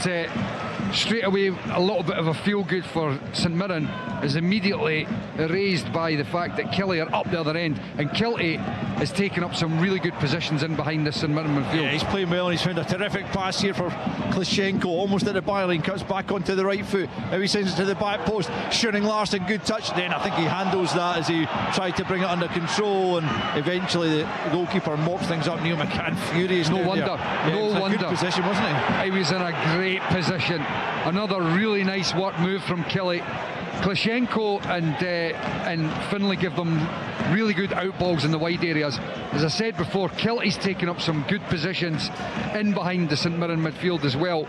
straight away, a little bit of a feel-good for St Mirren is immediately erased by the fact that Killy are up the other end, and Kilty is taking up some really good positions in behind this St Mirren midfield. Yeah, he's playing well, and he's found a terrific pass here for Klitschenko, almost at the byline, cuts back onto the right foot. Now he sends it to the back post. Schoening Larsen, good touch. Then I think he handles that as he tried to bring it under control, and eventually the goalkeeper mops things up. Neil McCann furious. No wonder. Yeah, No wonder. Good position, wasn't he? He was in a great position. Another really nice work move from Killy. Klitschenko and Finlay give them really good outballs in the wide areas. As I said before, Kilty's taken up some good positions in behind the St Mirren midfield as well.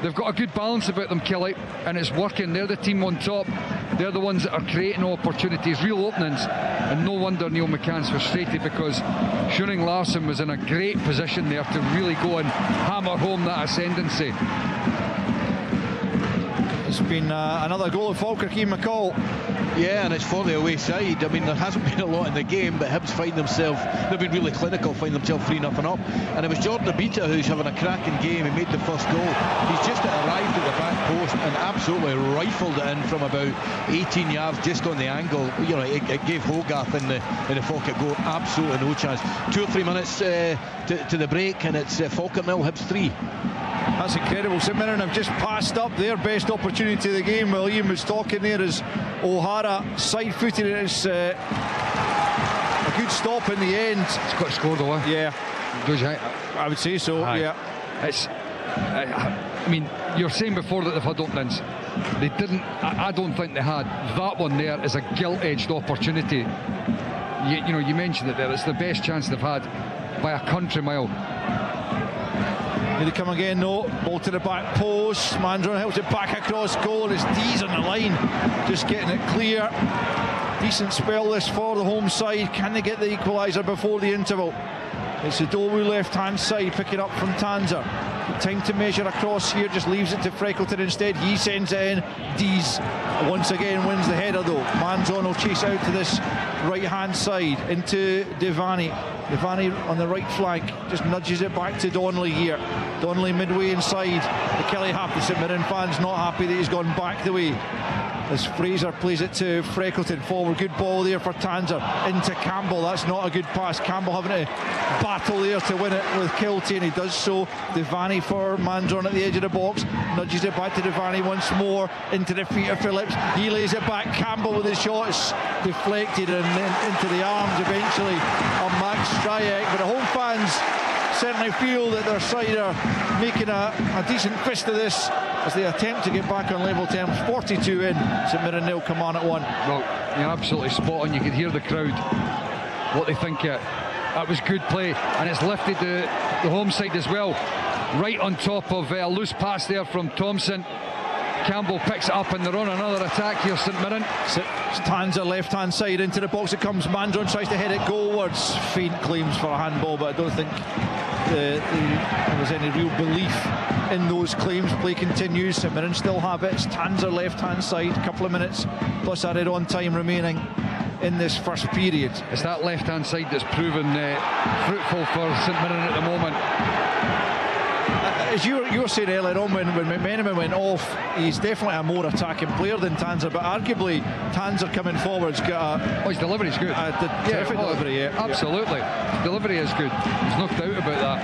They've got a good balance about them, Killy, and it's working. They're the team on top. They're the ones that are creating opportunities, real openings, and no wonder Neil McCann's frustrated, because Schoening Larsen was in a great position there to really go and hammer home that ascendancy. It's been another goal of Falkirk, Ian McCall. Yeah, and it's for the away side. I mean, there hasn't been a lot in the game, but Hibs find themselves, they've been really clinical, find themselves 3-0 and up. And it was Jordan Abita who's having a cracking game. He made the first goal. He's just arrived at the back post and absolutely rifled it in from about 18 yards, just on the angle. It gave Hogarth in the Falkirk goal absolutely no chance. 2 or 3 minutes to the break, and it's Falkirk 0, Hibs 3. That's incredible. St Mirren have just passed up their best opportunity of the game while Ian was talking there, as O'Hara side-footed it. It's a good stop in the end. It's got to score though, eh? Yeah. I would say so. Aye. Yeah. It's I mean, you're saying before that they've had openings. They didn't. I don't think they had. That one there is a gilt-edged opportunity. You mentioned it there. It's the best chance they've had by a country mile. Here they come again, no. Ball to the back post. Mandron helps it back across goal. It's Dees on the line, just getting it clear. Decent spell this for the home side. Can they get the equaliser before the interval? It's Adowu left hand side, picking up from Tanzer. Time to measure across here, just leaves it to Freckleton instead. He sends it in. Dees once again wins the header though. Mandron will chase out to this right hand side into Devani. Devani on the right flank just nudges it back to Donnelly here. Donnelly midway inside the Kelly half. The St Mirren fans not happy that he's gone back the way, as Fraser plays it to Freckleton. Forward, good ball there for Tanzer. Into Campbell, that's not a good pass. Campbell having to battle there to win it with Kilty, and he does so. Devani for Mandron at the edge of the box, nudges it back to Devani once more, into the feet of Phillips. He lays it back. Campbell with his shots deflected and then into the arms eventually of Max Stryek. But the home fans certainly feel that their side are making a decent fist of this as they attempt to get back on level terms. 42 in, St Mirren 0, Kilmarnock 1. Well, you're absolutely spot on. You could hear the crowd, what they think. That was good play, and it's lifted the home side as well. Right on top of a loose pass there from Thompson. Campbell picks it up, and they're on another attack here, St Mirren. Tanzer left hand side, into the box it comes. Mandron tries to head it goalwards. Faint claims for a handball, but I don't think there was any real belief in those claims. Play continues. St Mirren still have it. It's Tanser left-hand side. A couple of minutes plus added on time remaining in this first period. It's that left-hand side that's proven fruitful for St Mirren at the moment. As you were saying earlier on, when McMenamin went off, he's definitely a more attacking player than Tanser, but arguably Tanser coming forward's got a... Oh, his delivery's good. Terrific delivery, yeah. Absolutely. His delivery is good. There's no doubt about that.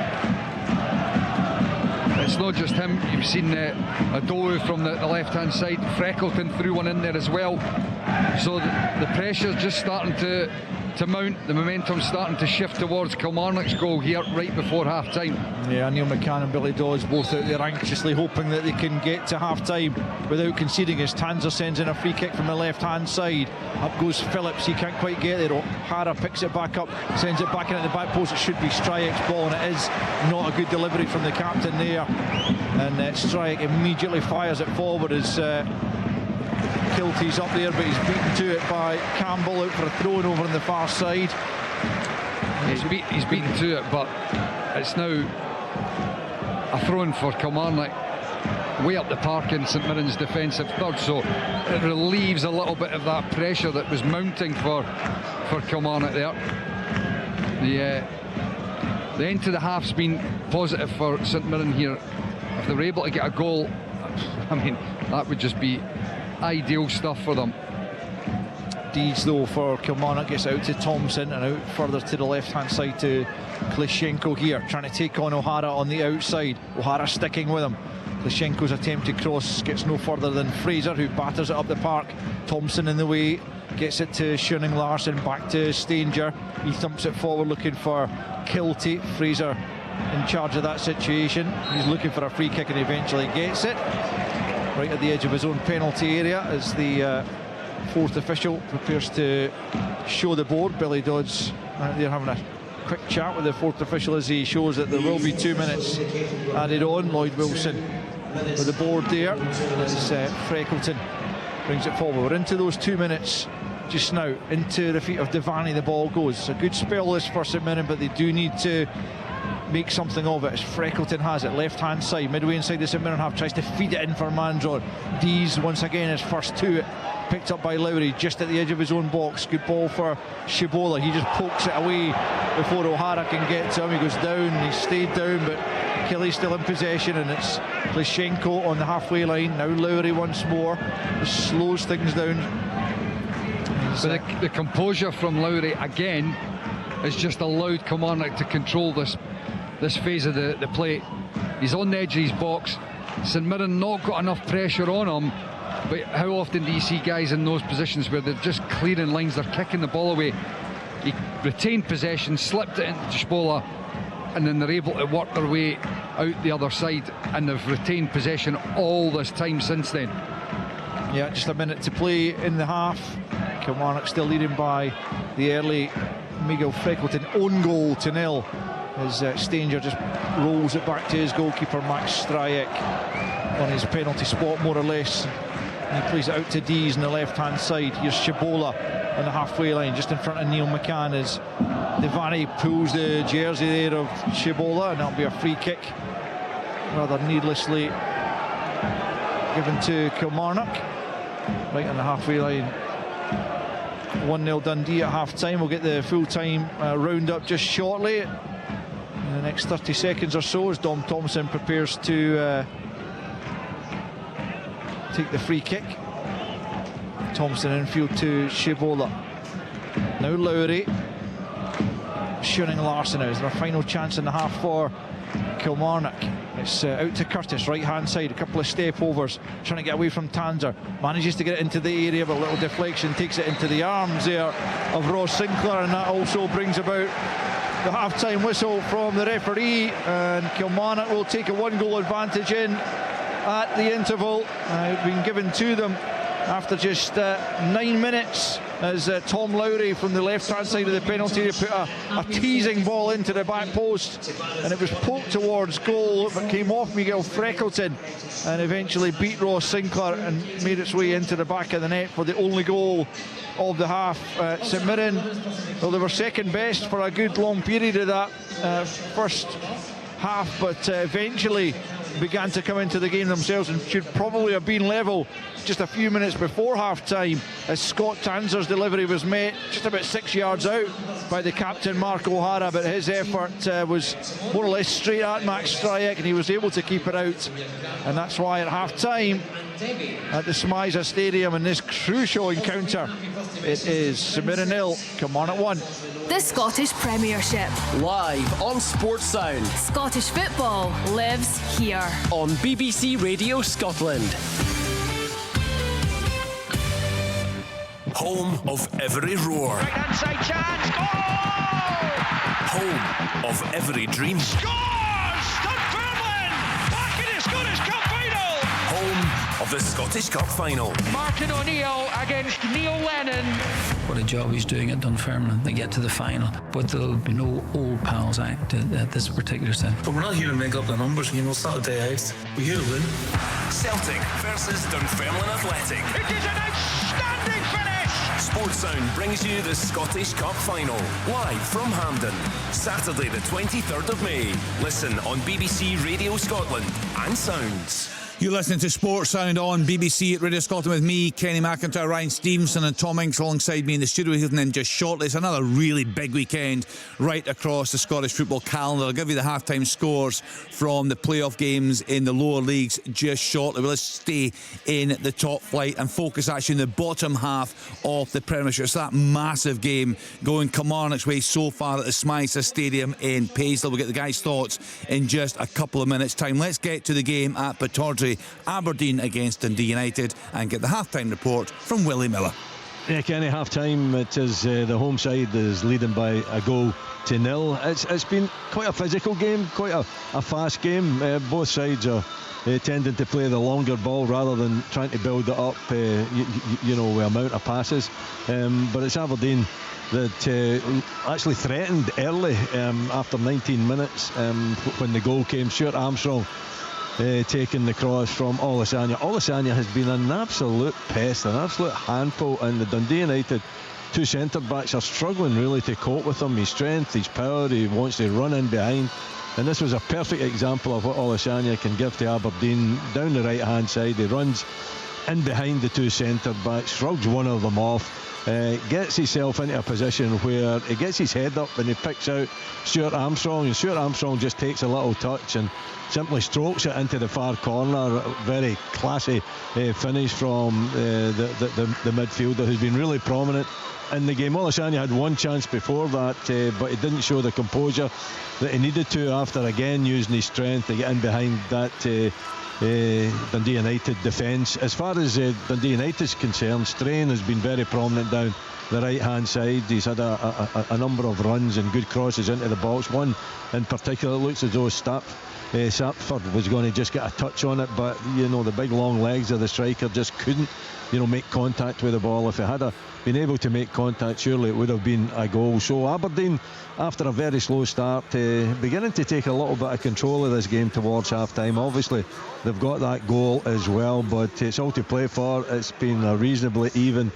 It's not just him. You've seen Adowu from the left-hand side. Freckleton threw one in there as well. So the pressure's just starting to mount. The momentum's starting to shift towards Kilmarnock's goal here right before half-time. Yeah, Neil McCann and Billy Dodds both out there anxiously hoping that they can get to half-time without conceding, as Tanser sends in a free kick from the left-hand side. Up goes Phillips, he can't quite get there. O'Hara picks it back up, sends it back in at the back post. It should be Stryek's ball, and it is not a good delivery from the captain there. And Stryek immediately fires it forward as Kilty's up there, but he's beaten to it by Campbell, out for a throw-in over on the far side. He's beaten to it, but it's now a throw-in for Kilmarnock way up the park in St Mirren's defensive third, so it relieves a little bit of that pressure that was mounting for Kilmarnock there. The end to the half's been positive for St Mirren here. If they were able to get a goal, I mean, that would just be ideal stuff for them. Deeds though for Kilmarnock gets out to Thompson and out further to the left hand side to Klitschenko here, trying to take on O'Hara on the outside. O'Hara sticking with him. Klitschenko's attempt to cross gets no further than Fraser, who batters it up the park. Thompson in the way, gets it to Schoening Larsen, back to Stanger. He thumps it forward looking for Kilty. Fraser in charge of that situation. He's looking for a free kick and eventually gets it right at the edge of his own penalty area as the fourth official prepares to show the board. Billy Dodds they're having a quick chat with the fourth official as he shows that there will be 2 minutes added on. Lloyd Wilson with the board there as Freckleton brings it forward. We're into those 2 minutes just now. Into the feet of Devaney the ball goes. It's a good spell this for St Mirren, but they do need to make something of it as Freckleton has it left hand side, midway inside the St Mirren half, tries to feed it in for Mandron. Dees once again is first to it, picked up by Lowry just at the edge of his own box. Good ball for Shibola, he just pokes it away before O'Hara can get to him. He goes down, he stayed down, but Kelly's still in possession, and it's Klitschenko on the halfway line. Now Lowry once more, just slows things down. But the composure from Lowry again has just allowed Kilmarnock to control this phase of the play. He's on the edge of his box. St Mirren not got enough pressure on him, but how often do you see guys in those positions where they're just clearing lines, they're kicking the ball away? He retained possession, slipped it into Spola, and then they're able to work their way out the other side, and they've retained possession all this time since then. Yeah, just a minute to play in the half. Kilmarnock still leading by the early Miguel Freckleton own goal to 0 as Stanger just rolls it back to his goalkeeper Max Stryek on his penalty spot, more or less, and he plays it out to Dees on the left hand side. Here's Shibola on the halfway line just in front of Neil McCann as Devaney pulls the jersey there of Shibola, and that'll be a free kick rather needlessly given to Kilmarnock right on the halfway line. 1-0 Dundee at half-time. We'll get the full-time round-up just shortly in the next 30 seconds or so as Dom Thompson prepares to take the free kick. Thompson infield to Shibola. Now Lowry. Schoening Larsen now. Is there a final chance in the half for Kilmarnock? It's out to Curtis, right hand side, a couple of step overs, trying to get away from Tanser, manages to get it into the area, but a little deflection takes it into the arms there of Ross Sinclair, and that also brings about the half-time whistle from the referee, and Kilmarnock will take a 1-goal advantage in at the interval. Been given to them after just 9 minutes as Tom Lowry from the left-hand side of the penalty area put a teasing ball into the back post, and it was poked towards goal, but came off Miguel Freckleton and eventually beat Ross Sinclair and made its way into the back of the net for the only goal of the half. St Mirren, well, they were second best for a good long period of that first half, but eventually began to come into the game themselves and should probably have been level just a few minutes before half-time as Scott Tanser's delivery was met just about 6 yards out by the captain Mark O'Hara, but his effort was more or less straight at Max Stryek and he was able to keep it out, and that's why at half-time at the Smythe Stadium in this crucial encounter it is Mirren 0, Kilmarnock 1. The Scottish Premiership. Live on Sports Sound. Scottish football lives here. On BBC Radio Scotland. Home of every roar. Right hand side chance. Goal! Home of every dream. Scores! Dunfermline! Back in the Scottish Cup final! Home of the Scottish Cup final. Martin O'Neill against Neil Lennon. What a job he's doing at Dunfermline. They get to the final, but there'll be no old pals act at this particular time. But we're not here to make up the numbers, it's not a day out. We're here to win. Celtic versus Dunfermline Athletic. It is an outstanding finish! Sports Sound brings you the Scottish Cup final, live from Hampden, Saturday the 23rd of May. Listen on BBC Radio Scotland and Sounds. You're listening to Sports Sound on BBC Radio Scotland with me, Kenny McIntyre, Ryan Stevenson and Tom Inks alongside me in the studio here. And then just shortly, it's another really big weekend right across the Scottish football calendar. I'll give you the half-time scores from the playoff games in the lower leagues just shortly. But let's stay in the top flight and focus actually in the bottom half of the Premiership. It's that massive game going Kilmarnock's way so far at the Smythe Stadium in Paisley. We'll get the guys' thoughts in just a couple of minutes' time. Let's get to the game at Pittodrie. Aberdeen against Dundee United, and get the half-time report from Willie Miller. Yeah, Kenny, half-time, it is the home side is leading by a goal to nil. It's been quite a physical game, quite a fast game. Both sides are tending to play the longer ball rather than trying to build it up, with amount of passes. But it's Aberdeen that actually threatened early after 19 minutes when the goal came. Stuart Armstrong taking the cross from Olasanya. Olasanya has been an absolute pest, an absolute handful, and the Dundee United two centre-backs are struggling really to cope with him. His strength, his power, he wants to run in behind, and this was a perfect example of what Olasanya can give to Aberdeen. Down the right-hand side, he runs in behind the two centre-backs, shrugs one of them off, gets himself into a position where he gets his head up and he picks out Stuart Armstrong, and Stuart Armstrong just takes a little touch and simply strokes it into the far corner. Very classy finish from the midfielder who's been really prominent in the game. Olasanya had one chance before that, but he didn't show the composure that he needed to after again using his strength to get in behind that Dundee United defence. As far as Dundee United is concerned, Strain has been very prominent down the right hand side. He's had a number of runs and good crosses into the box. One in particular, it looks as though Sapford was going to just get a touch on it, but the big long legs of the striker just couldn't make contact with the ball. If he had been able to make contact, surely it would have been a goal. So Aberdeen, after a very slow start, beginning to take a little bit of control of this game towards half-time. Obviously they've got that goal as well, but it's all to play for. It's been a reasonably even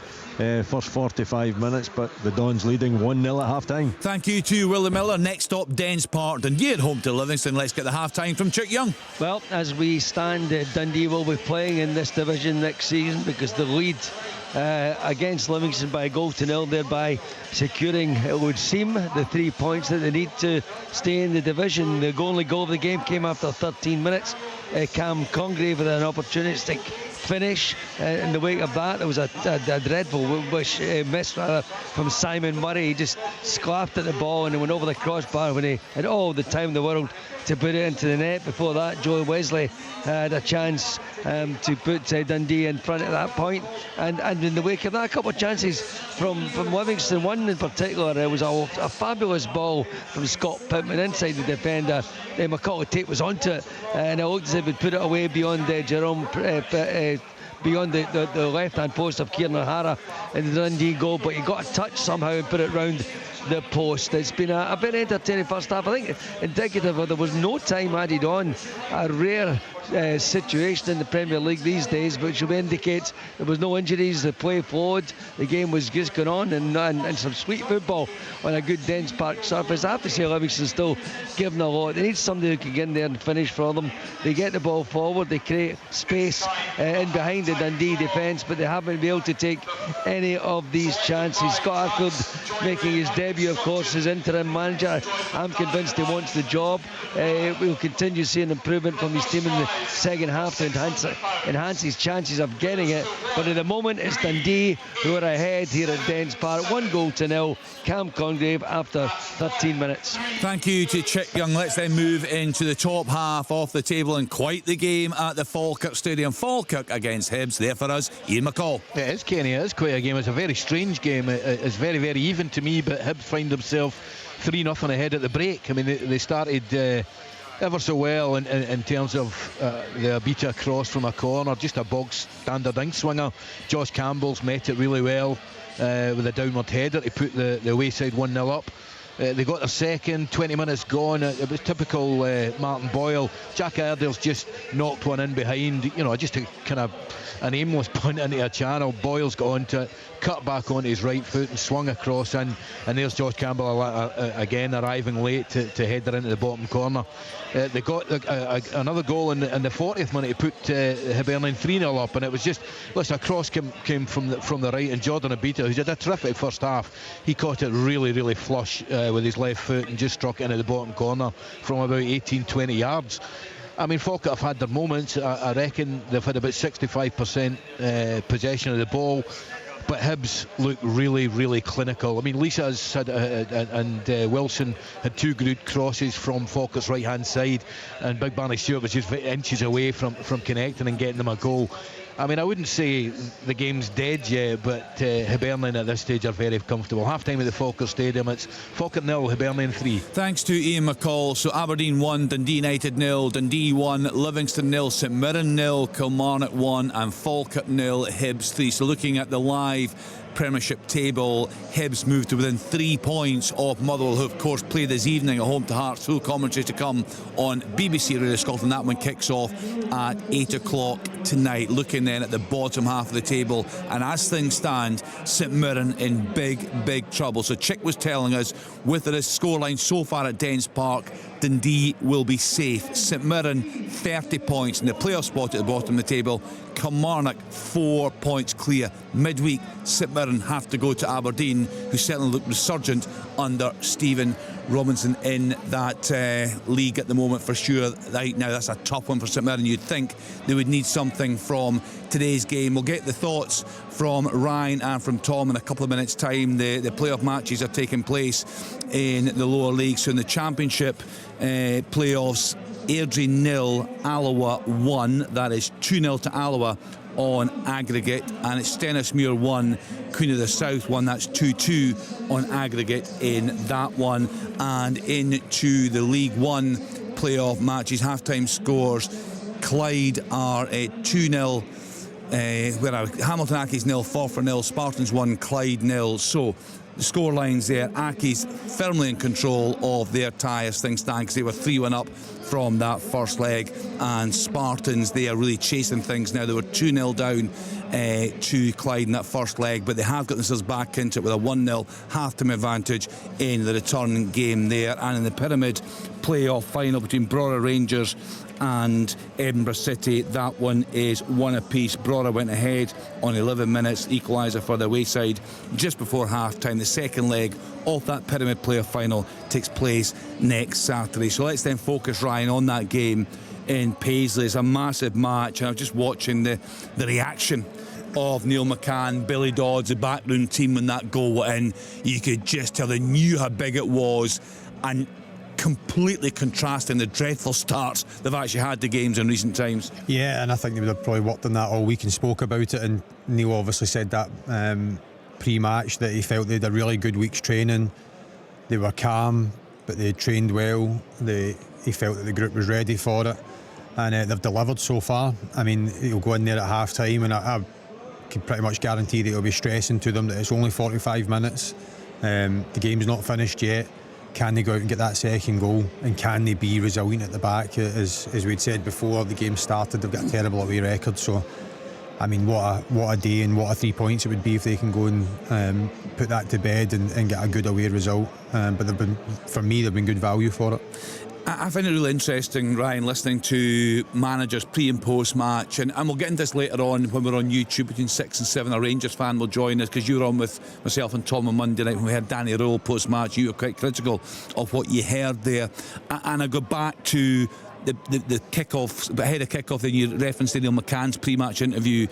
first 45 minutes, but the Dons leading 1-0 at half-time. Thank you to Willie Miller. Next stop, Dens Park, Dundee at home to Livingston. Let's get the half-time from Chuck Young. Well, as we stand, Dundee will be playing in this division next season because the lead against Livingston by a goal to nil, thereby securing, it would seem, the 3 points that they need to stay in the division. The only goal of the game came after 13 minutes. Cam Congreve with an opportunistic finish. In the wake of that, there was a dreadful miss from Simon Murray. He just sclapped at the ball and it went over the crossbar when he had all the time in the world to put it into the net. Before that, Joey Wesley had a chance to put Dundee in front at that point, and in the wake of that, a couple of chances from Livingston. One in particular, it was a fabulous ball from Scott Pittman inside the defender. Macaulay Tate was onto it, and it looked as if he'd put it away beyond Jerome beyond the left-hand post of Kieran O'Hara in the Dundee goal, but he got a touch somehow and put it round the post. It's been a very entertaining first half. I think indicative of there was no time added on. A rare situation in the Premier League these days, which will indicate there was no injuries, the play flowed, the game was just going on, and some sweet football on a good Dens Park surface. I have to say Livingston's still giving a lot. They need somebody who can get in there and finish for them. They get the ball forward, they create space in behind the Dundee defence, but they haven't been able to take any of these chances. Scott Arfield making his debut, of course, as interim manager. I'm convinced he wants the job. We'll continue seeing improvement from his team in the second half to enhance his chances of getting it. But at the moment, it's Dundee who are ahead here at Dens Park. 1-0. Cam Congreve after 13 minutes. Thank you to Chick Young. Let's then move into the top half of the table, and quite the game at the Falkirk Stadium. Falkirk against Hibs. There for us, Ian McCall. It is, Kenny. It is quite a game. It's a very strange game. It's very, very even to me, but Hibs find themselves 3-0 ahead at the break. I mean, they started ever so well in terms of the Abita cross from a corner, just a bog standard in swinger. Josh Campbell's met it really well with a downward header to put the Wayside 1-0 up. They got their second, 20 minutes gone. It was typical Martin Boyle. Jack Airedale's just knocked one in behind, just a kind of an aimless punt into a channel. Boyle's got onto it, cut back onto his right foot and swung across in, and there's Josh Campbell again arriving late to header into the bottom corner. They got another goal in the 40th minute to put Hibernian 3-0 up, and it was just, listen, a cross came from the right, and Jordan Abita, who's had a terrific first half, he caught it really, really flush with his left foot and just struck it into the bottom corner from about 18-20 yards. I mean, Falkirk have had their moments. I reckon they've had about 65% possession of the ball, but Hibs look really, really clinical. I mean, Lisa's had and Wilson had two good crosses from Falkirk's right hand side, and Big Barney Stewart was just inches away from connecting and getting them a goal. I mean, I wouldn't say the game's dead yet, but Hibernian at this stage are very comfortable. Half time at the Falkirk Stadium, it's Falkirk 0, Hibernian 3. Thanks to Ian McCall. So Aberdeen 1, Dundee United 0, Dundee 1, Livingston 0, St Mirren 0, Kilmarnock 1, and Falkirk 0, Hibs 3. So looking at the live Premiership table, Hibs moved to within 3 points of Motherwell, who of course play this evening at home to Hearts. Full commentary to come on BBC Radio Scotland. That one kicks off at 8 o'clock tonight. Looking then at the bottom half of the table, and as things stand, St Mirren in big trouble. So Chick was telling us, with this scoreline so far at Dens Park, Dundee will be safe. St Mirren 30 points in the playoff spot at the bottom of the table. Kilmarnock 4 points clear. Midweek, St Mirren have to go to Aberdeen, who certainly look resurgent under Stephen Robinson in that league at the moment for sure. Right now, that's a tough one for St Mirren. You'd think they would need something from today's game. We'll get the thoughts from Ryan and from Tom in a couple of minutes' time. The playoff matches are taking place in the lower leagues. So in the Championship playoffs, Airdrie 0, Alloa 1. That is 2-0 to Alloa on aggregate, and it's Stennismuir 1, Queen of the South 1. That's 2-2 on aggregate in that one. And into the League One playoff matches, half-time scores. Clyde are at 2-0. Hamilton Accies 0, Forfar 0, Spartans 1, Clyde 0. So the score lines there, Accies firmly in control of their tie as things stand, because they were 3-1 up from that first leg, and Spartans, they are really chasing things now. They were 2-0 down to Clyde in that first leg, but they have got themselves back into it with a 1-0 half-time advantage in the return game there. And in the Pyramid playoff final between Brora Rangers and Edinburgh City, that one is one apiece. Brora went ahead on 11 minutes, equaliser for the Wayside just before half-time. The second leg of that Pyramid playoff final takes place next Saturday. So let's then focus, Ryan, on that game in Paisley. It's a massive match, and I was just watching the reaction of Neil McCann, Billy Dodds, the backroom team when that goal went in. You could just tell they knew how big it was, and completely contrasting the dreadful starts they've actually had to games in recent times. Yeah, and I think they would have probably worked on that all week and spoke about it, and Neil obviously said that pre-match that he felt they had a really good week's training. They were calm, but they trained well. He felt that the group was ready for it, and they've delivered so far. I mean, he'll go in there at half time, and I can pretty much guarantee that he'll be stressing to them that it's only 45 minutes. The game's not finished yet. can they go out and get that second goal, and can they be resilient at the back? As we'd said before the game started, they've got a terrible away record, so I mean, what a day and what a 3 points it would be if they can go and put that to bed and get a good away result. But for me, they've been good value for it. I find it really interesting, Ryan, listening to managers pre and post match, and we'll get into this later on when we're on YouTube between 6 and 7. A Rangers fan will join us, because you were on with myself and Tom on Monday night when we had Danny Rowell post match. You were quite critical of what you heard there, and I go back to the kick-off, ahead of kick-off, then you referenced Neil McCann's pre-match interview,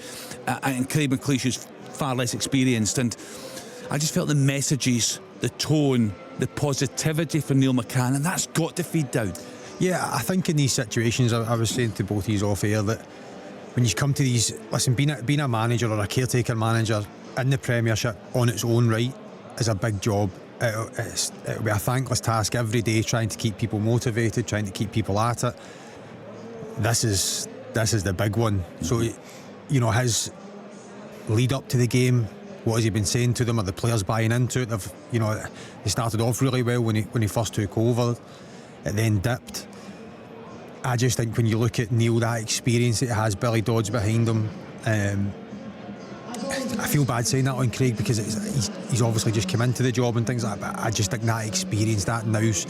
and Craig McLeish, who's far less experienced, and I just felt the messages, the tone, the positivity for Neil McCann, and that's got to feed down. Yeah, I think in these situations, I was saying to both of you off air that when you come to these, listen, being a manager or a caretaker manager in the Premiership on its own right is a big job. It'll be a thankless task every day, trying to keep people motivated, trying to keep people at it. This is the big one. So, you know, his lead up to the game, what has he been saying to them? Are the players buying into it? They started off really well when he first took over. It then dipped. I just think when you look at Neil, that experience that he has, Billy Dodds behind him, I feel bad saying that on Craig, because he's obviously just come into the job and things like that, but I just think that experience, that nous,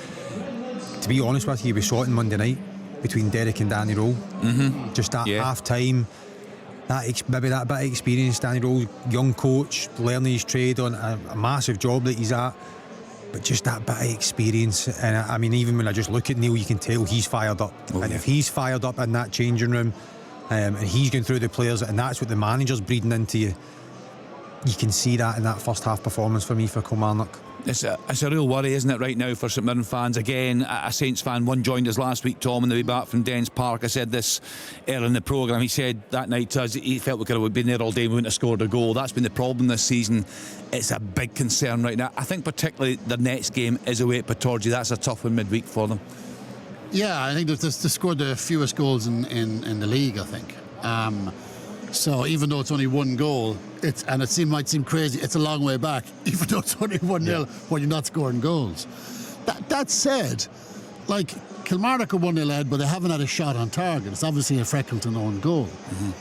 to be honest with you, we saw it on Monday night between Derek and Danny Rowell. Just that half time, maybe that bit of experience. Danny Rowell, young coach, learning his trade on a massive job that he's at, but just that bit of experience. And I mean, even when I just look at Neil, you can tell he's fired up. And if he's fired up in that changing room, and he's going through the players, and that's what the manager's breeding into you, you can see that in that first half performance for me for Kilmarnock. It's a real worry, isn't it, right now for St Mirren fans? Again, a Saints fan, one joined us last week, Tom, on the way back from Dens Park. I said this earlier in the programme. He said that night to us, he felt we could have been there all day and we wouldn't have scored a goal. That's been the problem this season. It's a big concern right now. I think particularly the next game is away at Pittodrie. That's a tough one midweek for them. Yeah, I think they scored the fewest goals in the league, I think. So even though it's only one goal, it might seem crazy, it's a long way back, even though it's only 1-0 when you're not scoring goals. That said, like, Kilmarnock are 1-0 led, but they haven't had a shot on target. It's obviously a Freckleton own goal.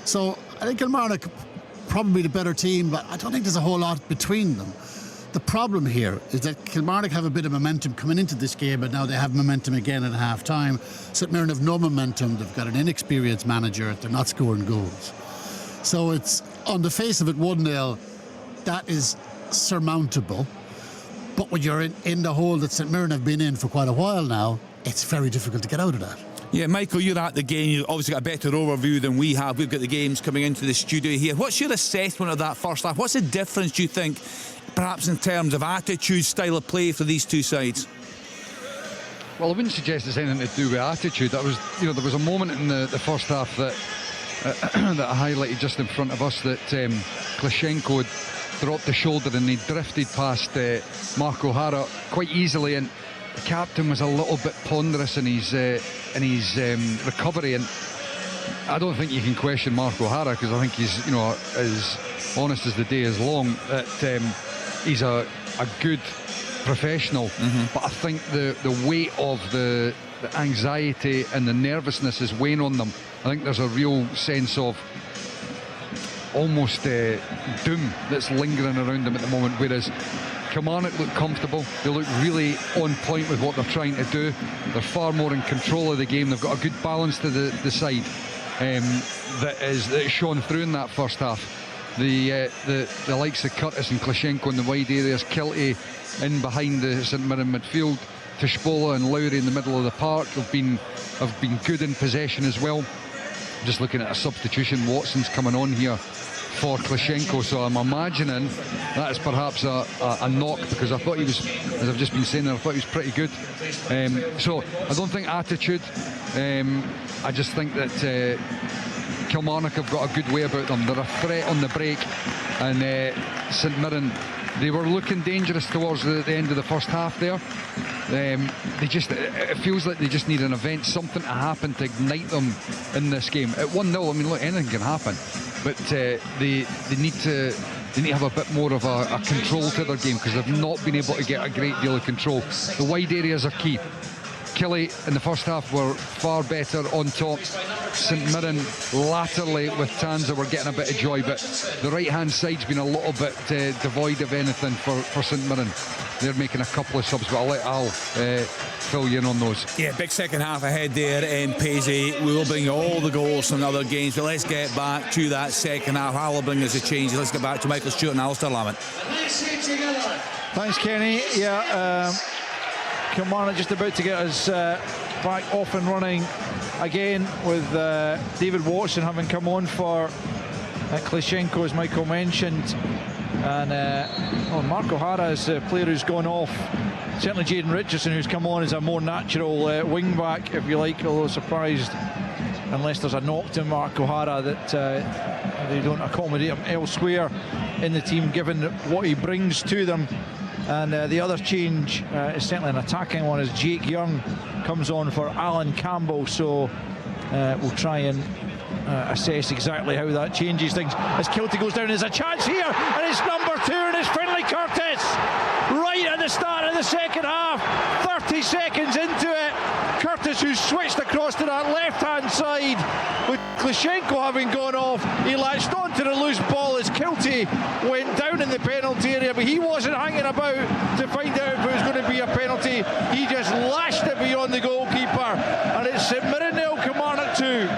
So I think Kilmarnock probably the better team, but I don't think there's a whole lot between them. The problem here is that Kilmarnock have a bit of momentum coming into this game, but now they have momentum again at half time. St Mirren have no momentum. They've got an inexperienced manager. They're not scoring goals. So it's, on the face of it, 1-0, that is surmountable. But when you're in the hole that St Mirren have been in for quite a while now, it's very difficult to get out of that. Yeah, Michael, you're at the game. You've obviously got a better overview than we have. We've got the games coming into the studio here. What's your assessment of that first half? What's the difference, do you think, perhaps in terms of attitude, style of play for these two sides? Well, I wouldn't suggest it's anything to do with attitude. There was a moment in the first half that that I highlighted just in front of us, that Klitschenko had dropped the shoulder and he drifted past Mark O'Hara quite easily, and the captain was a little bit ponderous in his recovery, and I don't think you can question Mark O'Hara, because I think he's, as honest as the day is long, that he's a good professional. But I think the weight of the anxiety and the nervousness is weighing on them. I think there's a real sense of almost doom that's lingering around them at the moment, whereas Kilmarnock look comfortable. They look really on point with what they're trying to do. They're far more in control of the game. They've got a good balance to the side that is shown through in that first half. The likes of Curtis and Klitschenko in the wide areas, Kilty in behind the St Mirren midfield, Tishbola and Lowry in the middle of the park have been good in possession as well. Just looking at a substitution, Watson's coming on here for Klitschenko, so I'm imagining that is perhaps a knock, because I thought he was, as I've just been saying, I thought he was pretty good. So I don't think attitude. I just think that Kilmarnock have got a good way about them. They're a threat on the break, and St Mirren, they were looking dangerous towards the end of the first half there. It feels like they just need an event, something to happen to ignite them in this game. At 1-0, I mean, look, anything can happen, but they need to they need to have a bit more of a control to their game, because they've not been able to get a great deal of control. The wide areas are key. Killie in the first half were far better on top. St Mirren latterly with Tanza were getting a bit of joy, but the right hand side's been a little bit devoid of anything for St Mirren. They're making a couple of subs, but I'll let Al fill you in on those. Yeah, big second half ahead there in Paisley. We will bring you all the goals from the other games, but let's get back to that second half. Al will bring us a change. Let's get back to Michael Stewart and Alistair Lamont. Thanks, Kenny. Yeah, Kilmarnock just about to get us back off and running again, with David Watson having come on for Klishenko, as Michael mentioned, and Mark O'Hara is a player who's gone off. Certainly Jayden Richardson, who's come on as a more natural wing back, if you like, although surprised, unless there's a knock to Mark O'Hara, that they don't accommodate him elsewhere in the team, given what he brings to them. And the other change is certainly an attacking one, as Jake Young comes on for Alan Campbell. So we'll try and assess exactly how that changes things. As Kilty goes down, there's a chance here, and it's number 2, and it's Finlay Curtis right at the start of the second half. 30 seconds into it, Curtis, who's switched across to that left-hand side, with Klishenko having gone off, he latched onto the loose ball as Kilty went down in the penalty area, but he wasn't hanging about to find out if it was going to be a penalty. He just lashed it beyond the goalkeeper, and it's St Mirren 0, Kilmarnock 2.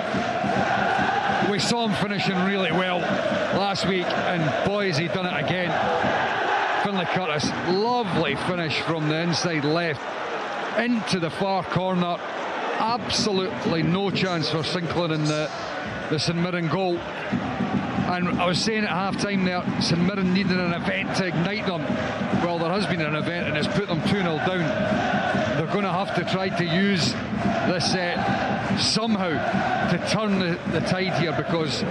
We saw him finishing really well last week, and boy, has he done it again. Finlay Curtis, lovely finish from the inside left into the far corner. Absolutely no chance for Sinclair in the St Mirren goal. And I was saying at half time there, St Mirren needed an event to ignite them. Well, there has been an event, and it's put them 2-0 down. They're going to have to try to use this somehow to turn the tide here, because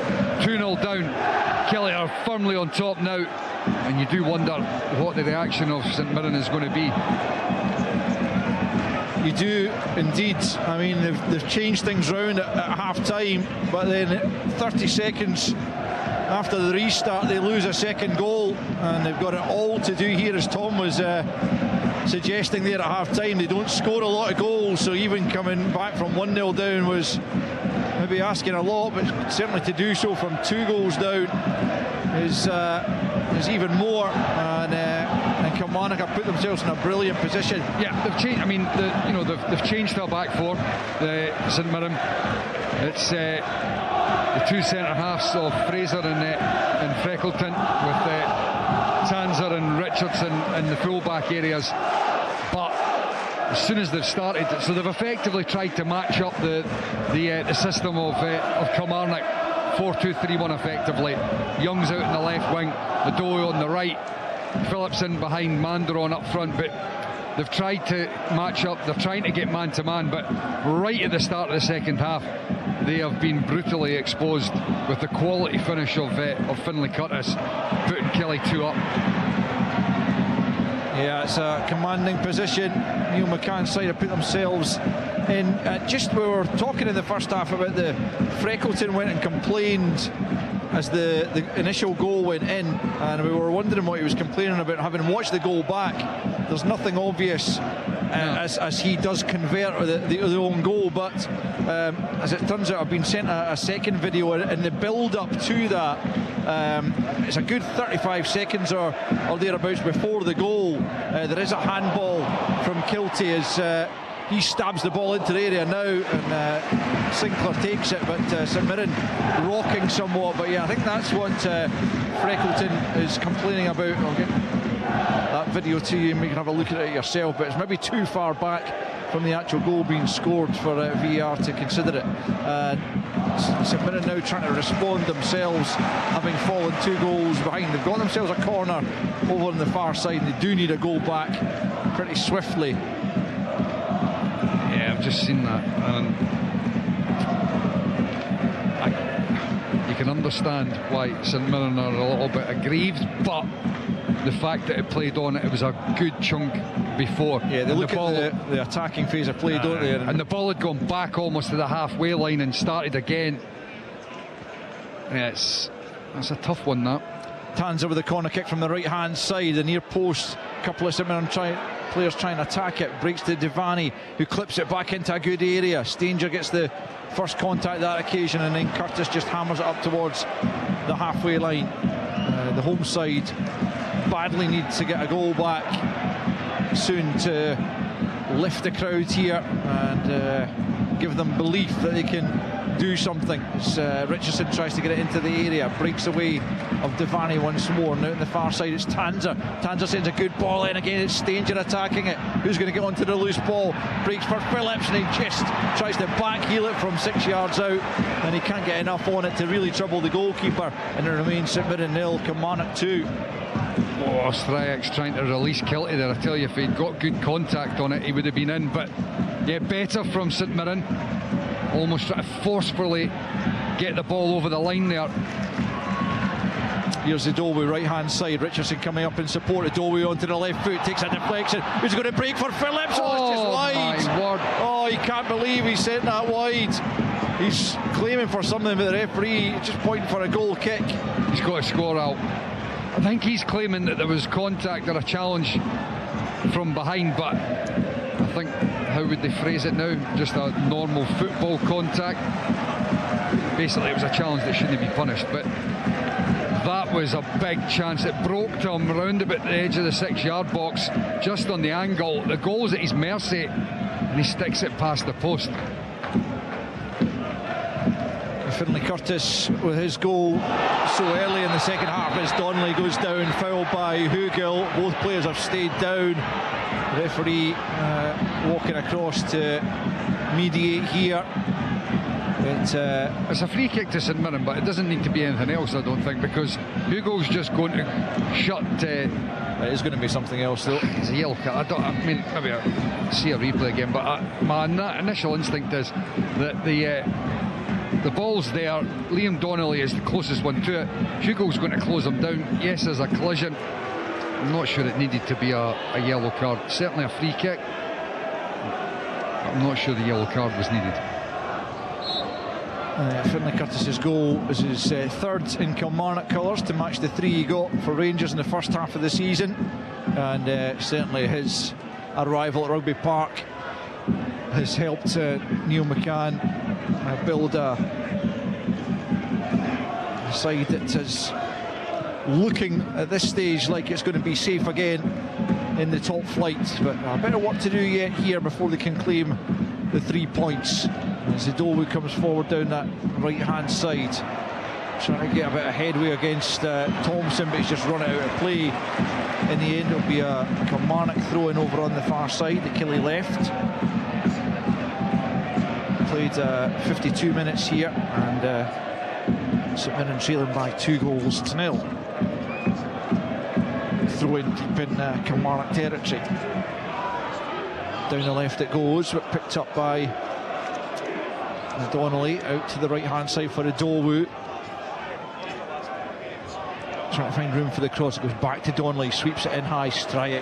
2-0 down, Kelly are firmly on top now, and you do wonder what the reaction of St Mirren is going to be. You do indeed. I mean, they've changed things round at half time, but then 30 seconds after the restart they lose a second goal, and they've got it all to do here, as Tom was suggesting there at half time. They don't score a lot of goals, so even coming back from 1-0 down was maybe asking a lot, but certainly to do so from 2 goals down is even more. And Kilmarnock have put themselves in a brilliant position. Yeah, they've changed. I mean, they've changed their back four. St Mirren. It's the 2 centre halves of Fraser and Freckleton, with Tanzer and Richardson in the full back areas. But as soon as they've started, so they've effectively tried to match up the system of Kilmarnock. 4-2-3-1 effectively. Young's out in the left wing, Adoy on the right, Phillips in behind, Mandaron up front, but they've tried to match up, they're trying to get man to man, but right at the start of the second half they have been brutally exposed, with the quality finish of Finlay Curtis putting Kelly 2 up. Yeah, it's a commanding position. Neil McCann's side have put themselves in. We were talking in the first half about the Freckleton went and complained as the initial goal went in, and we were wondering what he was complaining about. Having watched the goal back, there's nothing obvious as he does convert the own goal, but as it turns out, I've been sent a second video in the build-up to that. It's a good 35 seconds or thereabouts before the goal. There is a handball from Kilty as he stabs the ball into the area now, and Sinclair takes it, but St Mirren rocking somewhat. But yeah, I think that's what Freckleton is complaining about. I'll get that video to you and you can have a look at it yourself, but it's maybe too far back from the actual goal being scored for VAR to consider it. St Mirren now trying to respond themselves, having fallen 2 goals behind. They've got themselves a corner over on the far side, and they do need a goal back pretty swiftly. Yeah, I've just seen that, and you can understand why St Mirren are a little bit aggrieved, but the fact that it played on it was a good chunk before. Yeah, they look at the attacking phase of play, don't they? And the ball had gone back almost to the halfway line and started again. Yeah, that's a tough one, that. Tanser with the corner kick from the right hand side, the near post, a couple of players trying to attack it, breaks to Devani, who clips it back into a good area. Stanger gets the first contact that occasion, and then Curtis just hammers it up towards the halfway line. The home side badly needs to get a goal back soon to lift the crowd here and give them belief that they can do something. As Richardson tries to get it into the area, breaks away of Devani once more. Now on the far side it's Tanser. Tanser sends a good ball in again. It's Stanger attacking it. Who's going to get onto the loose ball? Breaks for Phillips, and he just tries to backheel it from 6 yards out, and he can't get enough on it to really trouble the goalkeeper, and it remains St Mirren 0, Kilmarnock 2. Oh, Stryak's trying to release Kilty there. I tell you, if he'd got good contact on it, he would have been in. But yeah, better from St Mirren. Almost trying to forcefully get the ball over the line there. Here's the Adowu, right hand side. Richardson coming up in support. Adowu onto the left foot, takes a deflection. Who's going to break for Phillips? Oh, it's just wide. My word. Oh, he can't believe he sent that wide. He's claiming for something, but the referee just pointing for a goal kick. He's got to score out. I think he's claiming that there was contact or a challenge from behind, but I think, how would they phrase it now? Just a normal football contact. Basically, it was a challenge that shouldn't be punished, but that was a big chance. It broke to him round about the edge of the 6 yard box, just on the angle. The goal's at his mercy, and he sticks it past the post. Finlay Curtis with his goal so early in the second half as Donnelly goes down, fouled by Hugill. Both players have stayed down. The referee walking across to mediate here. It's a free kick to St Mirren, but it doesn't need to be anything else, I don't think, because Hugill's just going to shut. It is going to be something else, though. It's a yellow card. I mean, maybe I'll see a replay again, but my initial instinct is that the ball's there. Liam Donnelly is the closest one to it. Hugill's going to close him down. Yes, there's a collision. I'm not sure it needed to be a yellow card. Certainly a free kick. I'm not sure the yellow card was needed. Finlay Curtis's goal is his third in Kilmarnock colours, to match the 3 he got for Rangers in the first half of the season, and certainly his arrival at Rugby Park has helped Neil McCann build a side that is looking at this stage like it's going to be safe again in the top flight, but a bit of work to do yet here before they can claim the 3 points. As Adowu comes forward down that right hand side, trying to get a bit of headway against Thompson, but he's just run it out of play. In the end, it'll be a Kilmarnock throw in over on the far side. The Killie left. Played 52 minutes here, and St Mirren trailing by 2-0. Throw in deep in Kilmarnock territory. Down the left it goes, but picked up by Donnelly, out to the right hand side for Adowu. Trying to find room for the cross. It goes back to Donnelly, sweeps it in high. Stryak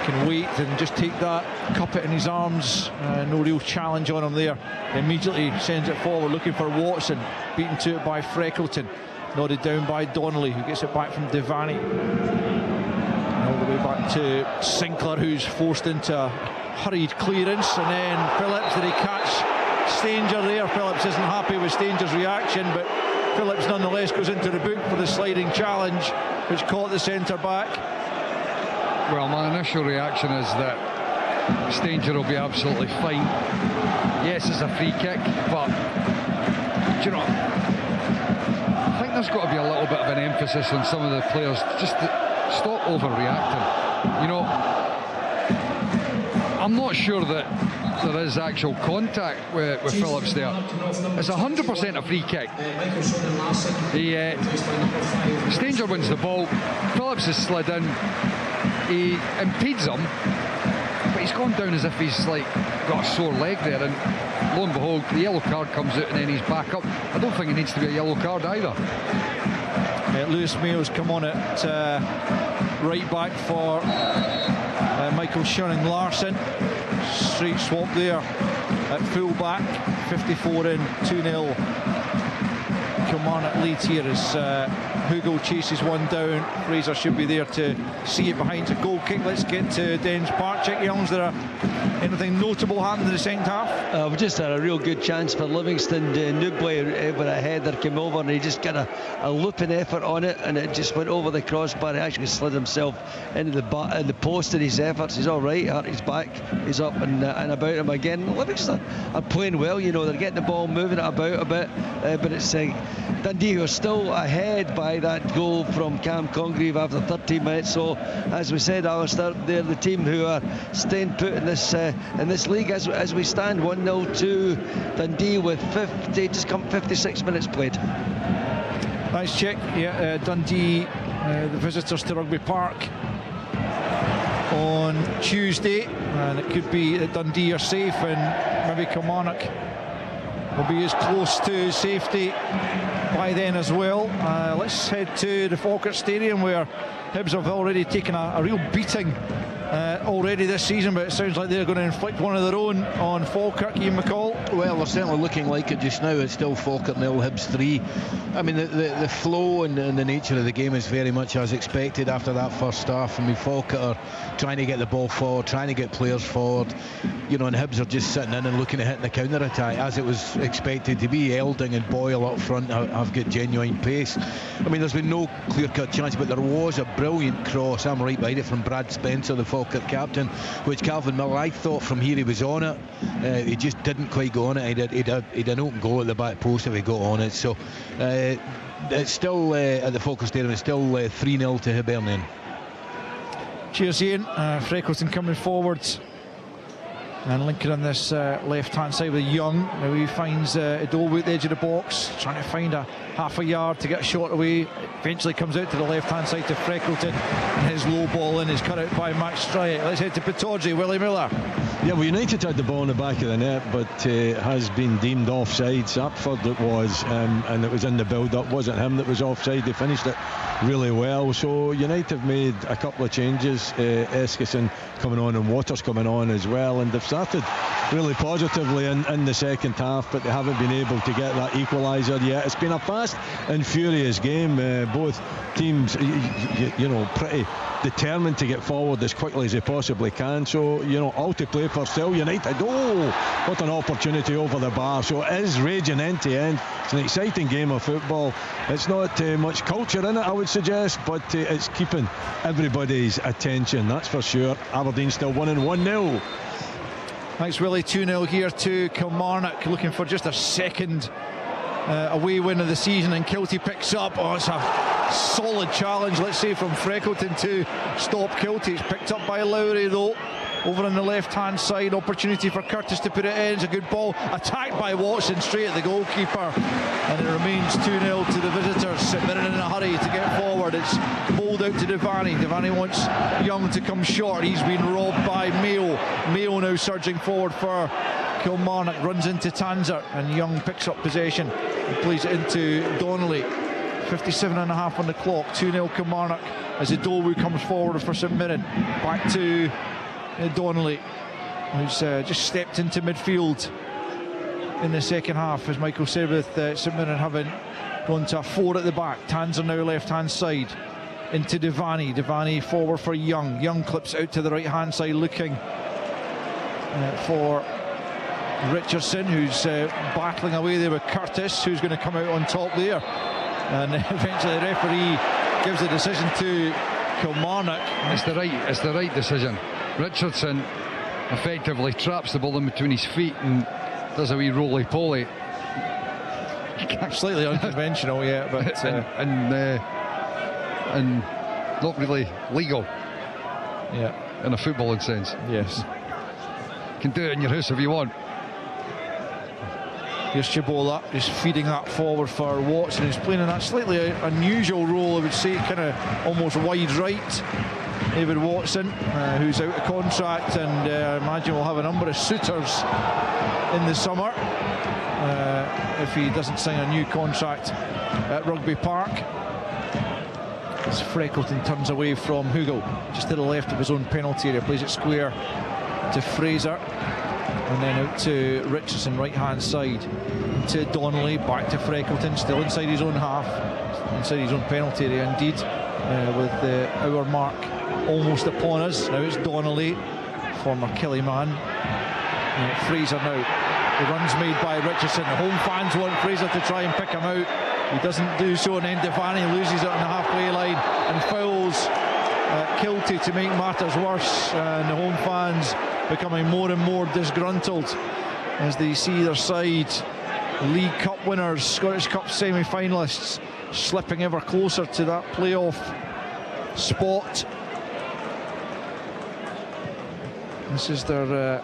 can wait and just take that, cup it in his arms. No real challenge on him there. Immediately sends it forward, looking for Watson. Beaten to it by Freckleton. Nodded down by Donnelly, who gets it back from Devani. And all the way back to Sinclair, who's forced into a hurried clearance. And then Phillips, did he catch Stanger there? Phillips isn't happy with Stanger's reaction, but Phillips nonetheless goes into the book for the sliding challenge, which caught the centre back. Well, my initial reaction is that Stanger will be absolutely fine. Yes, it's a free kick, but do you know, I think there's got to be a little bit of an emphasis on some of the players just to stop overreacting. You know, I'm not sure that there is actual contact with Phillips there. It's 100% a free kick. Stanger wins the ball. Phillips has slid in. He impedes him, but he's gone down as if he's like got a sore leg there, and lo and behold, the yellow card comes out and then he's back up. I don't think it needs to be a yellow card either. Lewis Mayo's come on at right back for Michael Shunning-Larson. Straight swap there at full back. 54 in, 2-0 Kilmarnock lead here as Hugo chases one down. Fraser should be there to see it behind. A goal kick. Let's get to Dens Park. Check Young's there. Anything notable happened in the second half? We just had a real good chance for Livingston. Newbley with a header came over and he just got a looping effort on it, and it just went over the crossbar. He actually slid himself into the post in his efforts. He's all right. He's back. He's up and about him again. Livingston are playing well. You know, they're getting the ball, moving it about a bit, but it's Dundee who are still ahead by that goal from Cam Congreve after 13 minutes. So, as we said, Alistair, they're the team who are staying put in this league as we stand 1-0 to Dundee with 56 minutes played. Nice check. Yeah, Dundee, the visitors to Rugby Park on Tuesday, and it could be that Dundee are safe and maybe Kilmarnock will be as close to safety by then as well. Let's head to the Falkirk Stadium, where Hibs have already taken a real beating already this season, but it sounds like they're going to inflict one of their own on Falkirk. Ian McCall? Well, they're certainly looking like it just now. It's still Falkirk 0, Hibs 3. I mean, the flow and the nature of the game is very much as expected after that first half. I mean, Falkirk are trying to get the ball forward, trying to get players forward, you know, and Hibs are just sitting in and looking at hitting the counter attack as it was expected to be. Elding and Boyle up front have got genuine pace. I mean, there's been no clear-cut chance, but there was a brilliant cross, I'm right behind it, from Brad Spencer, the Falkirk captain, which Calvin Miller, I thought from here he was on it. He just didn't quite go on it. He'd an open goal at the back post if he got on it. So it's still at the Falkirk Stadium, it's still 3-0 to Hibernian. Cheers, Ian. Freckleton coming forwards and linking on this left hand side with Young. Now he finds Idowu at the edge of the box, trying to find a half a yard to get a shot away. Eventually comes out to the left hand side to Freckleton, and his low ball in is cut out by Max Stryett. Let's head to Pittodrie. Willie Miller. Yeah, well, United had the ball in the back of the net, but has been deemed offside. Sapford it was, and it was in the build-up. Wasn't him that was offside. They finished it really well. So United have made a couple of changes. Eskison coming on and Waters coming on as well, and they've started really positively in the second half, but they haven't been able to get that equaliser yet. It's been a fast and furious game. Both teams, you know, pretty determined to get forward as quickly as they possibly can. So, you know, all to play for still. United, oh, what an opportunity over the bar. So it is raging end to end. It's an exciting game of football. It's not much culture in it, I would suggest, but it's keeping everybody's attention, that's for sure. Aberdeen still winning 1-0. Thanks, Willie. 2-0 here to Kilmarnock, looking for just a second away win of the season, and Kilty picks up. Oh, it's a solid challenge, let's say, from Freckleton to stop Kilty. It's picked up by Lowry though, over on the left hand side. Opportunity for Curtis to put it in. It's a good ball, attacked by Watson straight at the goalkeeper, and it remains 2-0 to the visitors. St Mirren in a hurry to get forward. It's bowled out to Devaney. Devaney wants Young to come short. He's been robbed by Mayo. Mayo now surging forward for Kilmarnock, runs into Tanser, and Young picks up possession and plays it into Donnelly. 57.5 on the clock. 2-0 Kilmarnock as Idowu comes forward for St Mirren. Back to Donnelly, who's just stepped into midfield in the second half, as Michael said, with St Mirren having gone to a 4 at the back. Tanser now left hand side into Devaney. Devaney forward for Young. Young clips out to the right hand side, looking for Richardson, who's battling away there with Curtis, who's going to come out on top there, and eventually the referee gives the decision to Kilmarnock. It's the right decision. Richardson effectively traps the ball in between his feet and does a wee roly-poly. Slightly unconventional, yeah, but and not really legal. Yeah, in a footballing sense. Yes, you can do it in your house if you want. Here's Chibola just feeding that forward for Watson, who's playing in that slightly unusual role, I would say, kind of almost wide right. David Watson, who's out of contract, and I imagine will have a number of suitors in the summer if he doesn't sign a new contract at Rugby Park. As Freckleton turns away from Hugo, just to the left of his own penalty area, plays it square to Fraser, and then out to Richardson, right hand side, to Donnelly, back to Freckleton, still inside his own half. inside his own penalty area indeed, with the hour mark almost upon us. Now it's Donnelly, former Killie man. Fraser now. The run's made by Richardson. The home fans want Fraser to try and pick him out. He doesn't do so, and then Devaney loses it on the halfway line and fouls Kilty to make matters worse. And the home fans becoming more and more disgruntled as they see their side, League Cup winners, Scottish Cup semi-finalists, slipping ever closer to that playoff spot. This is their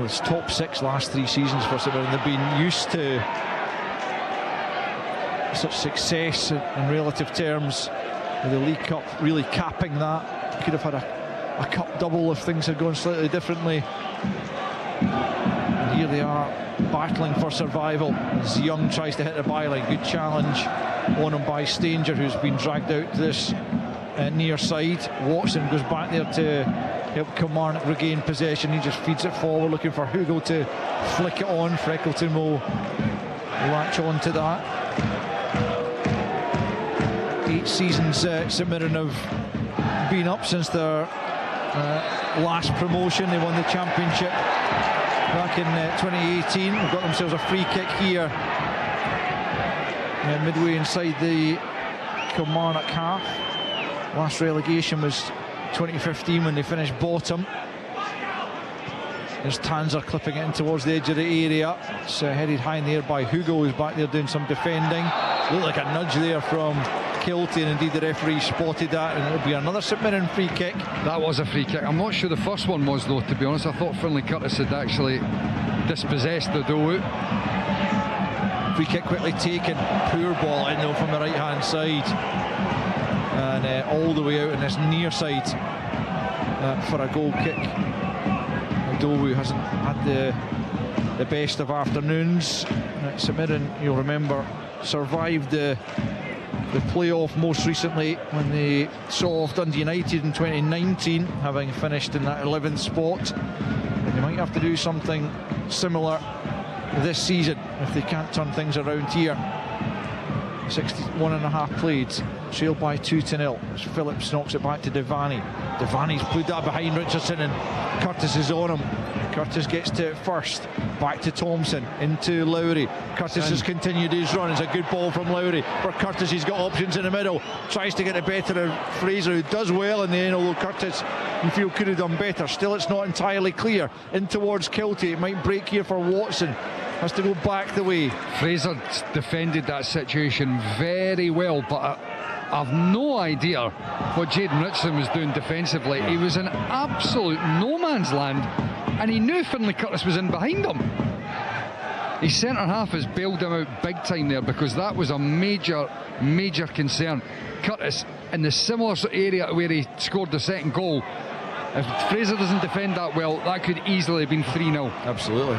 it's top 6 last 3 seasons for St Mirren. They've been used to such success in relative terms, with the League Cup really capping that. Could have had a cup double if things had gone slightly differently. And here they are battling for survival as Young tries to hit the byline. Good challenge on him by Stanger, who's been dragged out to this near side. Watson goes back there to help Kilmarnock regain possession. He just feeds it forward, looking for Hugo to flick it on. Freckleton will latch on to that. 8 seasons St Mirren have been up since their last promotion. They won the championship back in 2018. They've got themselves a free kick here, midway inside the Kilmarnock half. Last relegation was 2015 when they finished bottom. There's Tanzer clipping it in towards the edge of the area. It's headed high in the air by Hugo, who's back there doing some defending. Looked like a nudge there from Kilty, and indeed the referee spotted that, and it'll be another St Mirren free kick. That was a free kick. I'm not sure the first one was, though, to be honest. I thought Finlay Curtis had actually dispossessed the dough. Free kick quickly taken. Poor ball in though from the right hand side, and all the way out in this near side for a goal kick. Dowu hasn't had the best of afternoons. St Mirren, you'll remember, survived the playoff most recently when they saw off Dundee United in 2019, having finished in that 11th spot. And they might have to do something similar this season if they can't turn things around here. 61.5 played, trailed by 2-0. Phillips knocks it back to Devaney. Devaney's put that behind Richardson, and Curtis is on him. Curtis gets to it first, back to Thompson, into Lowry. Curtis has continued his run. It's a good ball from Lowry. For Curtis, he's got options in the middle, tries to get it better of Fraser, who does well in the end, although Curtis, you feel, could have done better. Still, it's not entirely clear. In towards Kilty, it might break here for Watson. Has to go back the way. Fraser defended that situation very well, but I've no idea what Jayden Richardson was doing defensively. He was in absolute no man's land, and he knew Finlay Curtis was in behind him. His centre half has bailed him out big time there, because that was a major concern. Curtis in the similar area where he scored the second goal. If Fraser doesn't defend that well, that could easily have been 3-0. Absolutely.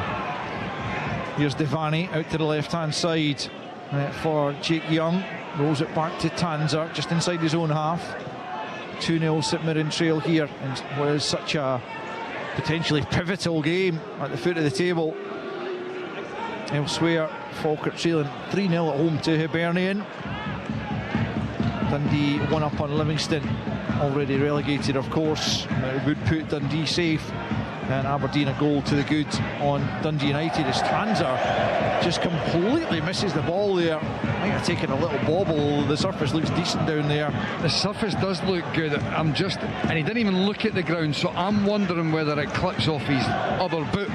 Here's Devaney out to the left hand side for Jake Young. Rolls it back to Tanzer just inside his own half. 2-0 St Mirren trail here in what is such a potentially pivotal game at the foot of the table. Elsewhere, Falkirk trailing 3-0 at home to Hibernian. Dundee 1 up on Livingston, already relegated of course. It would put Dundee safe, and Aberdeen a goal to the good on Dundee United as Tanzer just completely misses the ball there. Might have taken a little bobble. The surface looks decent down there. The surface does look good. And he didn't even look at the ground, so I'm wondering whether it clips off his other boot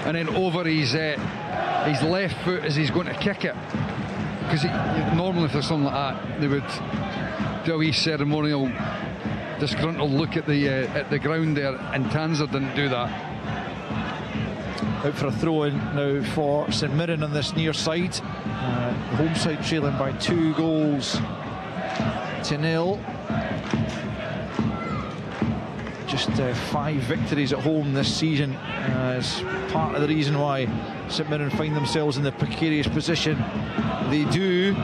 and then over his left foot as he's going to kick it. Because normally if there's something like that, they would do a wee ceremonial disgruntled look at the ground there, and Tanzer didn't do that. Out for a throw in now for St Mirren on this near side. The home side trailing by 2-0. Just 5 victories at home this season is part of the reason why St Mirren find themselves in the precarious position they do.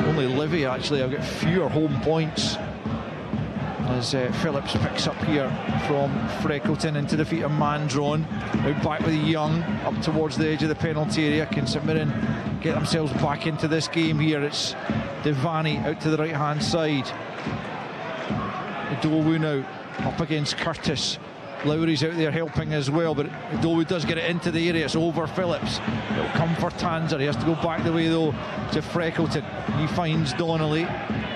Only Livy actually have got fewer home points as Phillips picks up here from Freckleton into the feet of Mandron. Out back with Young up towards the edge of the penalty area. Can St Mirren get themselves back into this game here? It's Devani out to the right hand side. Idowu now up against Curtis. Lowry's out there helping as well, but Idowu does get it into the area. It's over Phillips. It'll come for Tanser. He has to go back the way though to Freckleton. He finds Donnelly.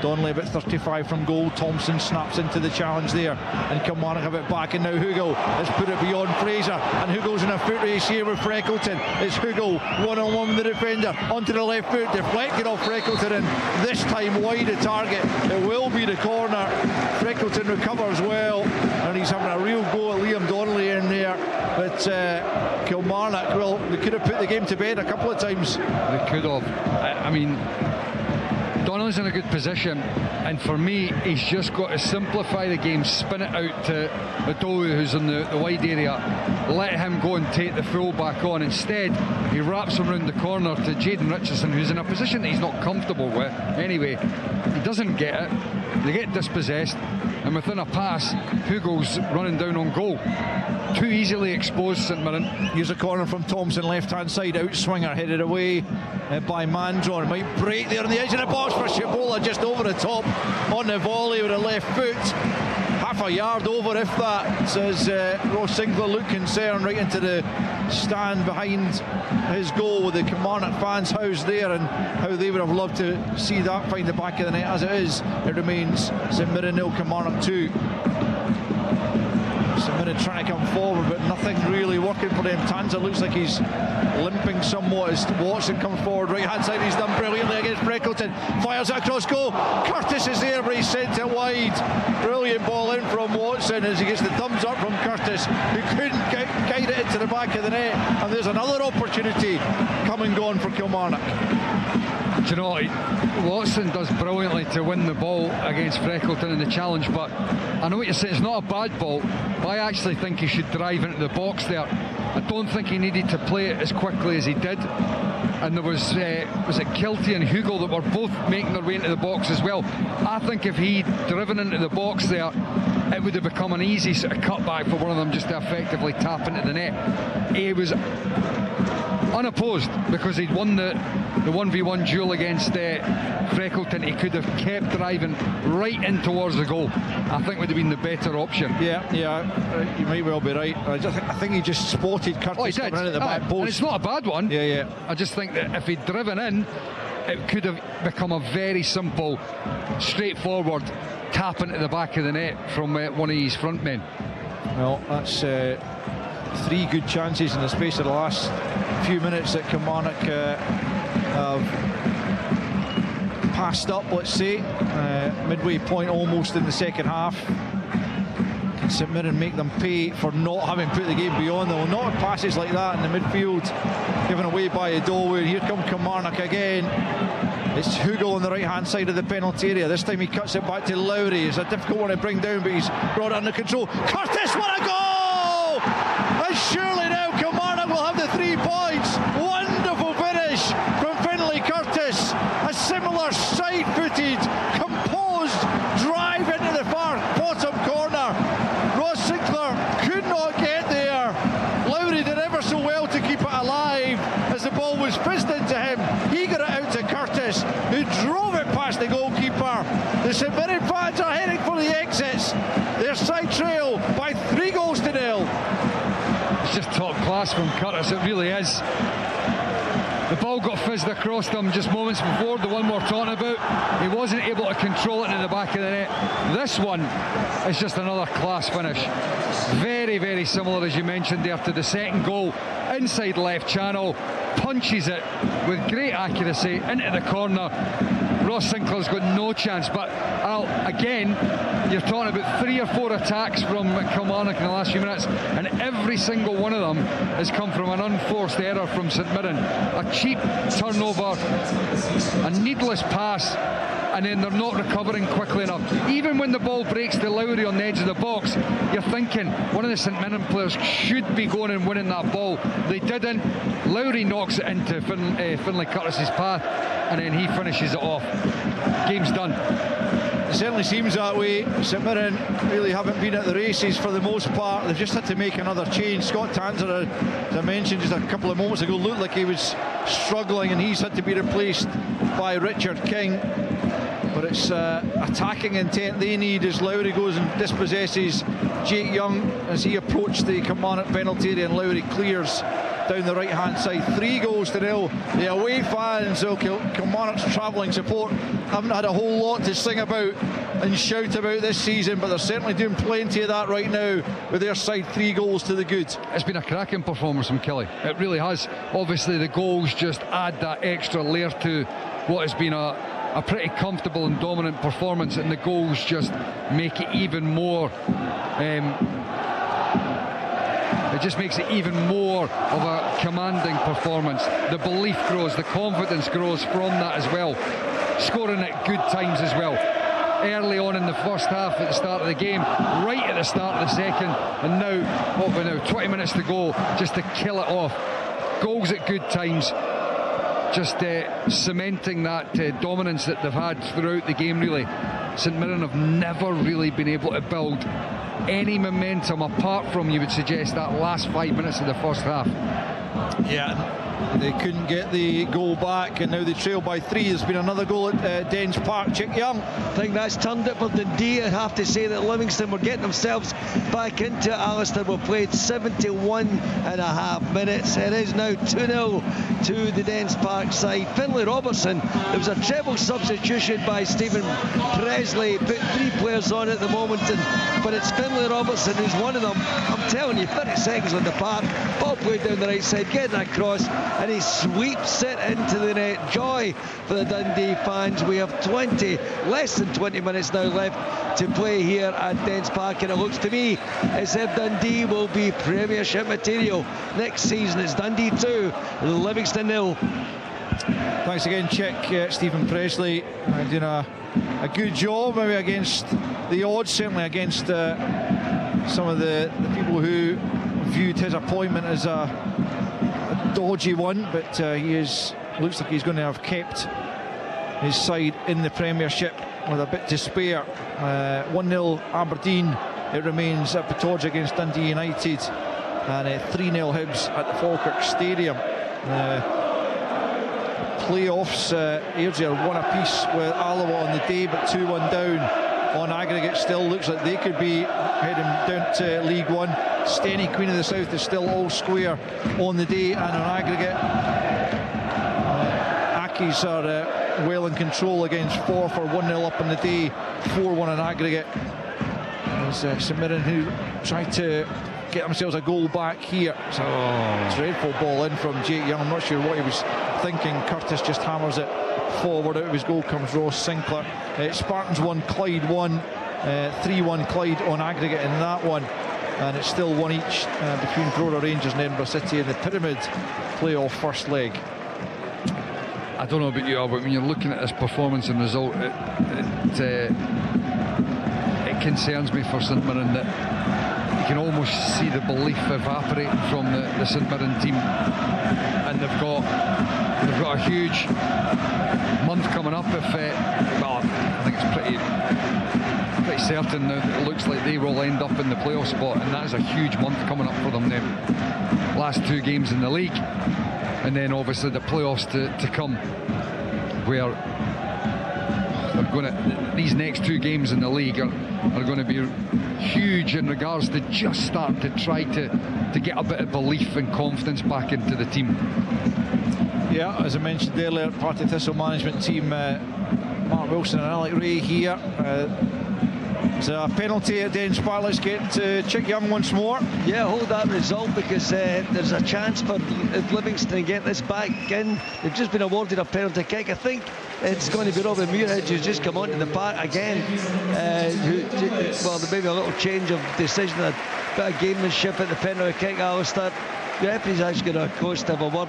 Donnelly about 35 from goal. Thompson snaps into the challenge there, and Kilmarnock have it back, and now Hugo has put it beyond Fraser, and Hugo's in a foot race here with Freckleton. It's Hugo one-on-one with the defender onto the left foot, deflected off Freckleton, and this time wide of target. It will be the corner. Freckleton recovers well, and he's having a real go at Liam Donnelly in there, but Kilmarnock, well, they could have put the game to bed a couple of times. They could have. I mean, Donnelly's in a good position, and for me, he's just got to simplify the game, spin it out to Idowu, who's in the wide area, let him go and take the full back on. Instead, he wraps him around the corner to Jaden Richardson, who's in a position that he's not comfortable with. Anyway, he doesn't get it, they get dispossessed, and within a pass, Hugo's running down on goal. Too easily exposed, St Mirren. Here's a corner from Thompson, left hand side, outswinger headed away by Mandron. Might break there on the edge of the box for Shibola, just over the top on the volley with a left foot. Half a yard over, if that, says Ross Sinclair. Looked concerned right into the stand behind his goal, with the Kilmarnock fans housed there, and how they would have loved to see that find the back of the net. As it is, it remains St Mirren 0, Kilmarnock 2. St Mirren trying to come forward, but nothing really working for them. Tanser looks like he's limping somewhat as Watson comes forward, right hand side. He's done brilliantly against Freckleton, fires it across goal. Curtis is there, but he's sent it wide. Brilliant ball in from Watson as he gets the thumbs up from Curtis, who couldn't guide it into the back of the net. And there's another opportunity come and gone for Kilmarnock. Do you know what? Watson does brilliantly to win the ball against Freckleton in the challenge, but I know what you're saying, it's not a bad ball, but I actually think he should drive into the box there. I don't think he needed to play it as quickly as he did, and there was it Kilty and Hugo that were both making their way into the box as well. I think if he'd driven into the box there, it would have become an easy sort of cutback for one of them just to effectively tap into the net. He was unopposed because he'd won the 1v1 duel against Freckleton. He could have kept driving right in towards the goal. I think would have been the better option. Yeah, you might well be right. I think he just spotted Curtis coming in at the back post. And it's not a bad one. Yeah. I just think that if he'd driven in, it could have become a very simple, straightforward tap into the back of the net from one of his front men. Well, that's 3 good chances in the space of the last few minutes that Kilmarnock have passed up, let's say. Midway point almost in the second half. Can St Mirren make them pay for not having put the game beyond them? Not passes like that in the midfield given away by Idowu. Here come Kilmarnock again. It's Hugo on the right hand side of the penalty area. This time he cuts it back to Lowry. It's a difficult one to bring down, but he's brought it under control. Curtis, what a goal! And surely now Kilmarnock will have the 3 points. Wonderful finish from Finlay Curtis. A similar side-footed, composed drive into the far bottom corner. Ross Sinclair could not get there. Lowry did ever so well to keep it alive as the ball was fizzed into him. He got it out to Curtis, who drove it past the goalkeeper. The St Mirren fans are heading for the exits. Their side trail by 3 goals to 0. It's just top class from Curtis, it really is. The ball got fizzed across them just moments before, the one we're talking about. He wasn't able to control it in the back of the net. This one is just another class finish. Very, very similar, as you mentioned there, to the second goal. Inside left channel, punches it with great accuracy into the corner. Ross Sinclair's got no chance, but again, you're talking about 3 or 4 attacks from Kilmarnock in the last few minutes, and every single one of them has come from an unforced error from St Mirren. A cheap turnover, a needless pass, and then they're not recovering quickly enough. Even when the ball breaks to Lowry on the edge of the box, you're thinking one of the St Mirren players should be going and winning that ball. They didn't. Lowry knocks it into Finlay Curtis's path, and then he finishes it off. Game's done. It certainly seems that way. St Mirren really haven't been at the races for the most part. They've just had to make another change. Scott Tanzer, as I mentioned just a couple of moments ago, looked like he was struggling, and he's had to be replaced by Richard King. But it's attacking intent they need as Lowry goes and dispossesses Jake Young as he approached the Kilmarnock penalty area, and Lowry clears down the right hand side. 3-0. The away fans, so Kilmarnock's travelling support, haven't had a whole lot to sing about and shout about this season, but they're certainly doing plenty of that right now with their side 3 to the good. It's been a cracking performance from Killie. It really has. Obviously the goals just add that extra layer to what has been a pretty comfortable and dominant performance, and the goals just make it even more it just makes it even more of a commanding performance. The belief grows, the confidence grows from that as well. Scoring at good times as well. Early on in the first half at the start of the game, right at the start of the second, and now 20 minutes to go just to kill it off. Goals at good times, just cementing that dominance that they've had throughout the game really. St Mirren have never really been able to build any momentum apart from, you would suggest, that last 5 minutes of the first half. Yeah, they couldn't get the goal back, and now they trail by 3. There's been another goal at Dens Park. Chick Young. I think that's turned it for Dundee. I have to say that Livingston were getting themselves back into it. Alistair, we've played 71 and a half minutes. It is now 2-0 to the Dens Park side. Finlay Robertson, there was a treble substitution by Stephen Presley, put 3 players on at the moment, but it's Finlay Robertson who's one of them. I'm telling you, 30 seconds on the park, ball played down the right side, getting across, and he sweeps it into the net. Joy for the Dundee fans. We have less than 20 minutes now left to play here at Dens Park, and it looks to me as if Dundee will be Premiership material next season. It's Dundee 2, Livingston 0. Thanks again, Chick. Stephen Presley doing a good job, maybe against the odds, certainly against some of the people who viewed his appointment as a dodgy one, but looks like he's going to have kept his side in the Premiership with a bit to spare. 1-0 Aberdeen, it remains at Pittodrie against Dundee United, and 3-0 Hibs at the Falkirk Stadium. Playoffs, Airdrie are 1 apiece with Alloa on the day, but 2-1 down on aggregate. Still looks like they could be heading down to League One. Steny, Queen of the South, is still all square on the day and on aggregate. Accies are well in control against Forth, 1-0 up on the day, 4-1 on aggregate. There's St Mirren who tried to get themselves a goal back here. So, dreadful ball in from Jake Young. I'm not sure what he was thinking. Curtis just hammers it forward. Out of his goal comes Ross Sinclair. Spartans 1, Clyde 1, 3-1 Clyde on aggregate in that one, and it's still 1 each between Brora Rangers and Edinburgh City in the Pyramid playoff first leg. I don't know about you, Albert, when you're looking at this performance and result, it concerns me for St Mirren that you can almost see the belief evaporating from the St Mirren team, and they've got a huge month coming up. I think it's pretty certain now that it looks like they will end up in the playoff spot, and that is a huge month coming up for them. The last 2 games in the league, and then obviously the playoffs to come, where they're going to, these next 2 games in the league are going to be huge in regards to just starting to try to get a bit of belief and confidence back into the team. Yeah, as I mentioned earlier, Partick Thistle management team, Mark Wilson and Alec Ray here. It's a penalty at Dens Park. Let's get to Chick Young once more. Yeah, hold that result, because there's a chance for Livingston to get this back in. They've just been awarded a penalty kick. I think it's going to be Robin Muirhead who's just come onto the park again. There may be a little change of decision, a bit of gamemanship at the penalty kick. Alistair, the referee's actually going to, of course, have a word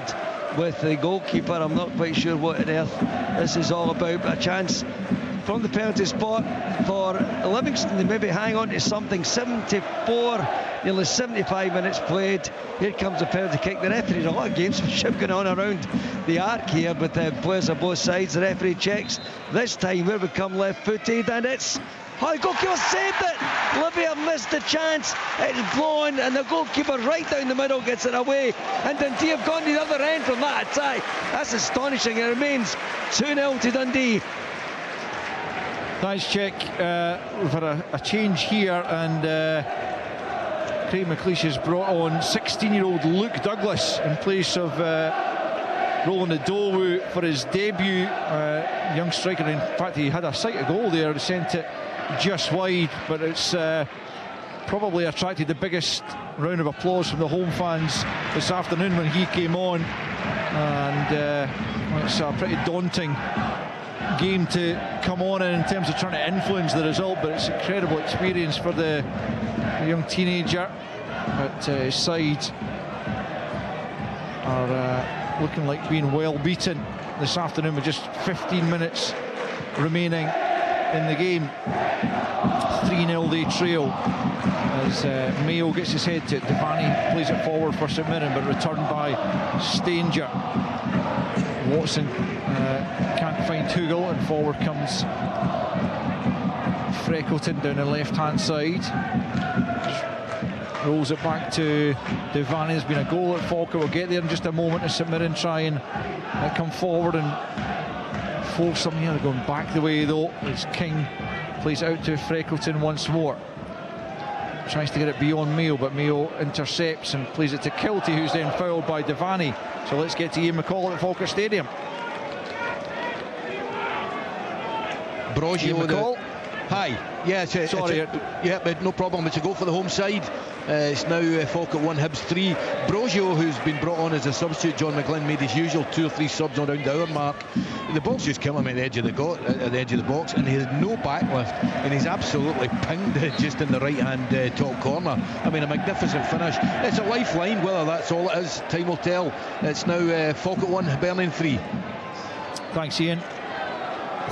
with the goalkeeper. I'm not quite sure what on earth this is all about, but a chance from the penalty spot for Livingston to maybe hang on to something. 74 Nearly 75 minutes played. Here comes the penalty kick. The referee's a lot of gamesmanship going on around the arc here with the players on both sides. The referee checks. This time we've become left-footed, and it's... Oh, the goalkeeper saved it! Livia missed the chance. It's blown, and the goalkeeper right down the middle gets it away. And Dundee have gone to the other end from that attack. That's astonishing. It remains 2-0 to Dundee. Nice check. We've had a change here, and Craig McLeish has brought on 16-year-old Luke Douglas in place of Roland Adowu for his debut. Young striker. In fact, he had a sight of goal there. He sent it just wide, but it's probably attracted the biggest round of applause from the home fans this afternoon when he came on, and it's a pretty daunting game to come on in terms of trying to influence the result, but it's an incredible experience for the young teenager. But his side are looking like being well beaten this afternoon with just 15 minutes remaining in the game. 3-0 they trail as Mayo gets his head to it. Devaney plays it forward for St Mirren, but returned by Stanger. Watson can't find Hugel, and forward comes Freckleton down the left-hand side. Rolls it back to Devaney. There's been a goal at Falkirk. We'll get there in just a moment as St Mirren try and come forward and force them here. Going back the way though. It's King plays it out to Freckleton once more. Tries to get it beyond Mayo, but Mayo intercepts and plays it to Kilty, who's then fouled by Devaney. So let's get to Ian McCall at Falkirk Stadium. Brogio. Hi. Yeah, sorry. Yeah, but no problem. It's a goal for the home side. It's now Falkirk 1, Hibs 3. Brogio, who's been brought on as a substitute. John McGlynn made his usual 2 or 3 subs around the hour mark. The ball's just killed him at the edge of the box, and he has no backlift, and he's absolutely pinged it just in the right-hand top corner. I mean, a magnificent finish. It's a lifeline. Whether that's all it is, time will tell. It's now Falkirk 1, Aberdeen 3. Thanks, Ian.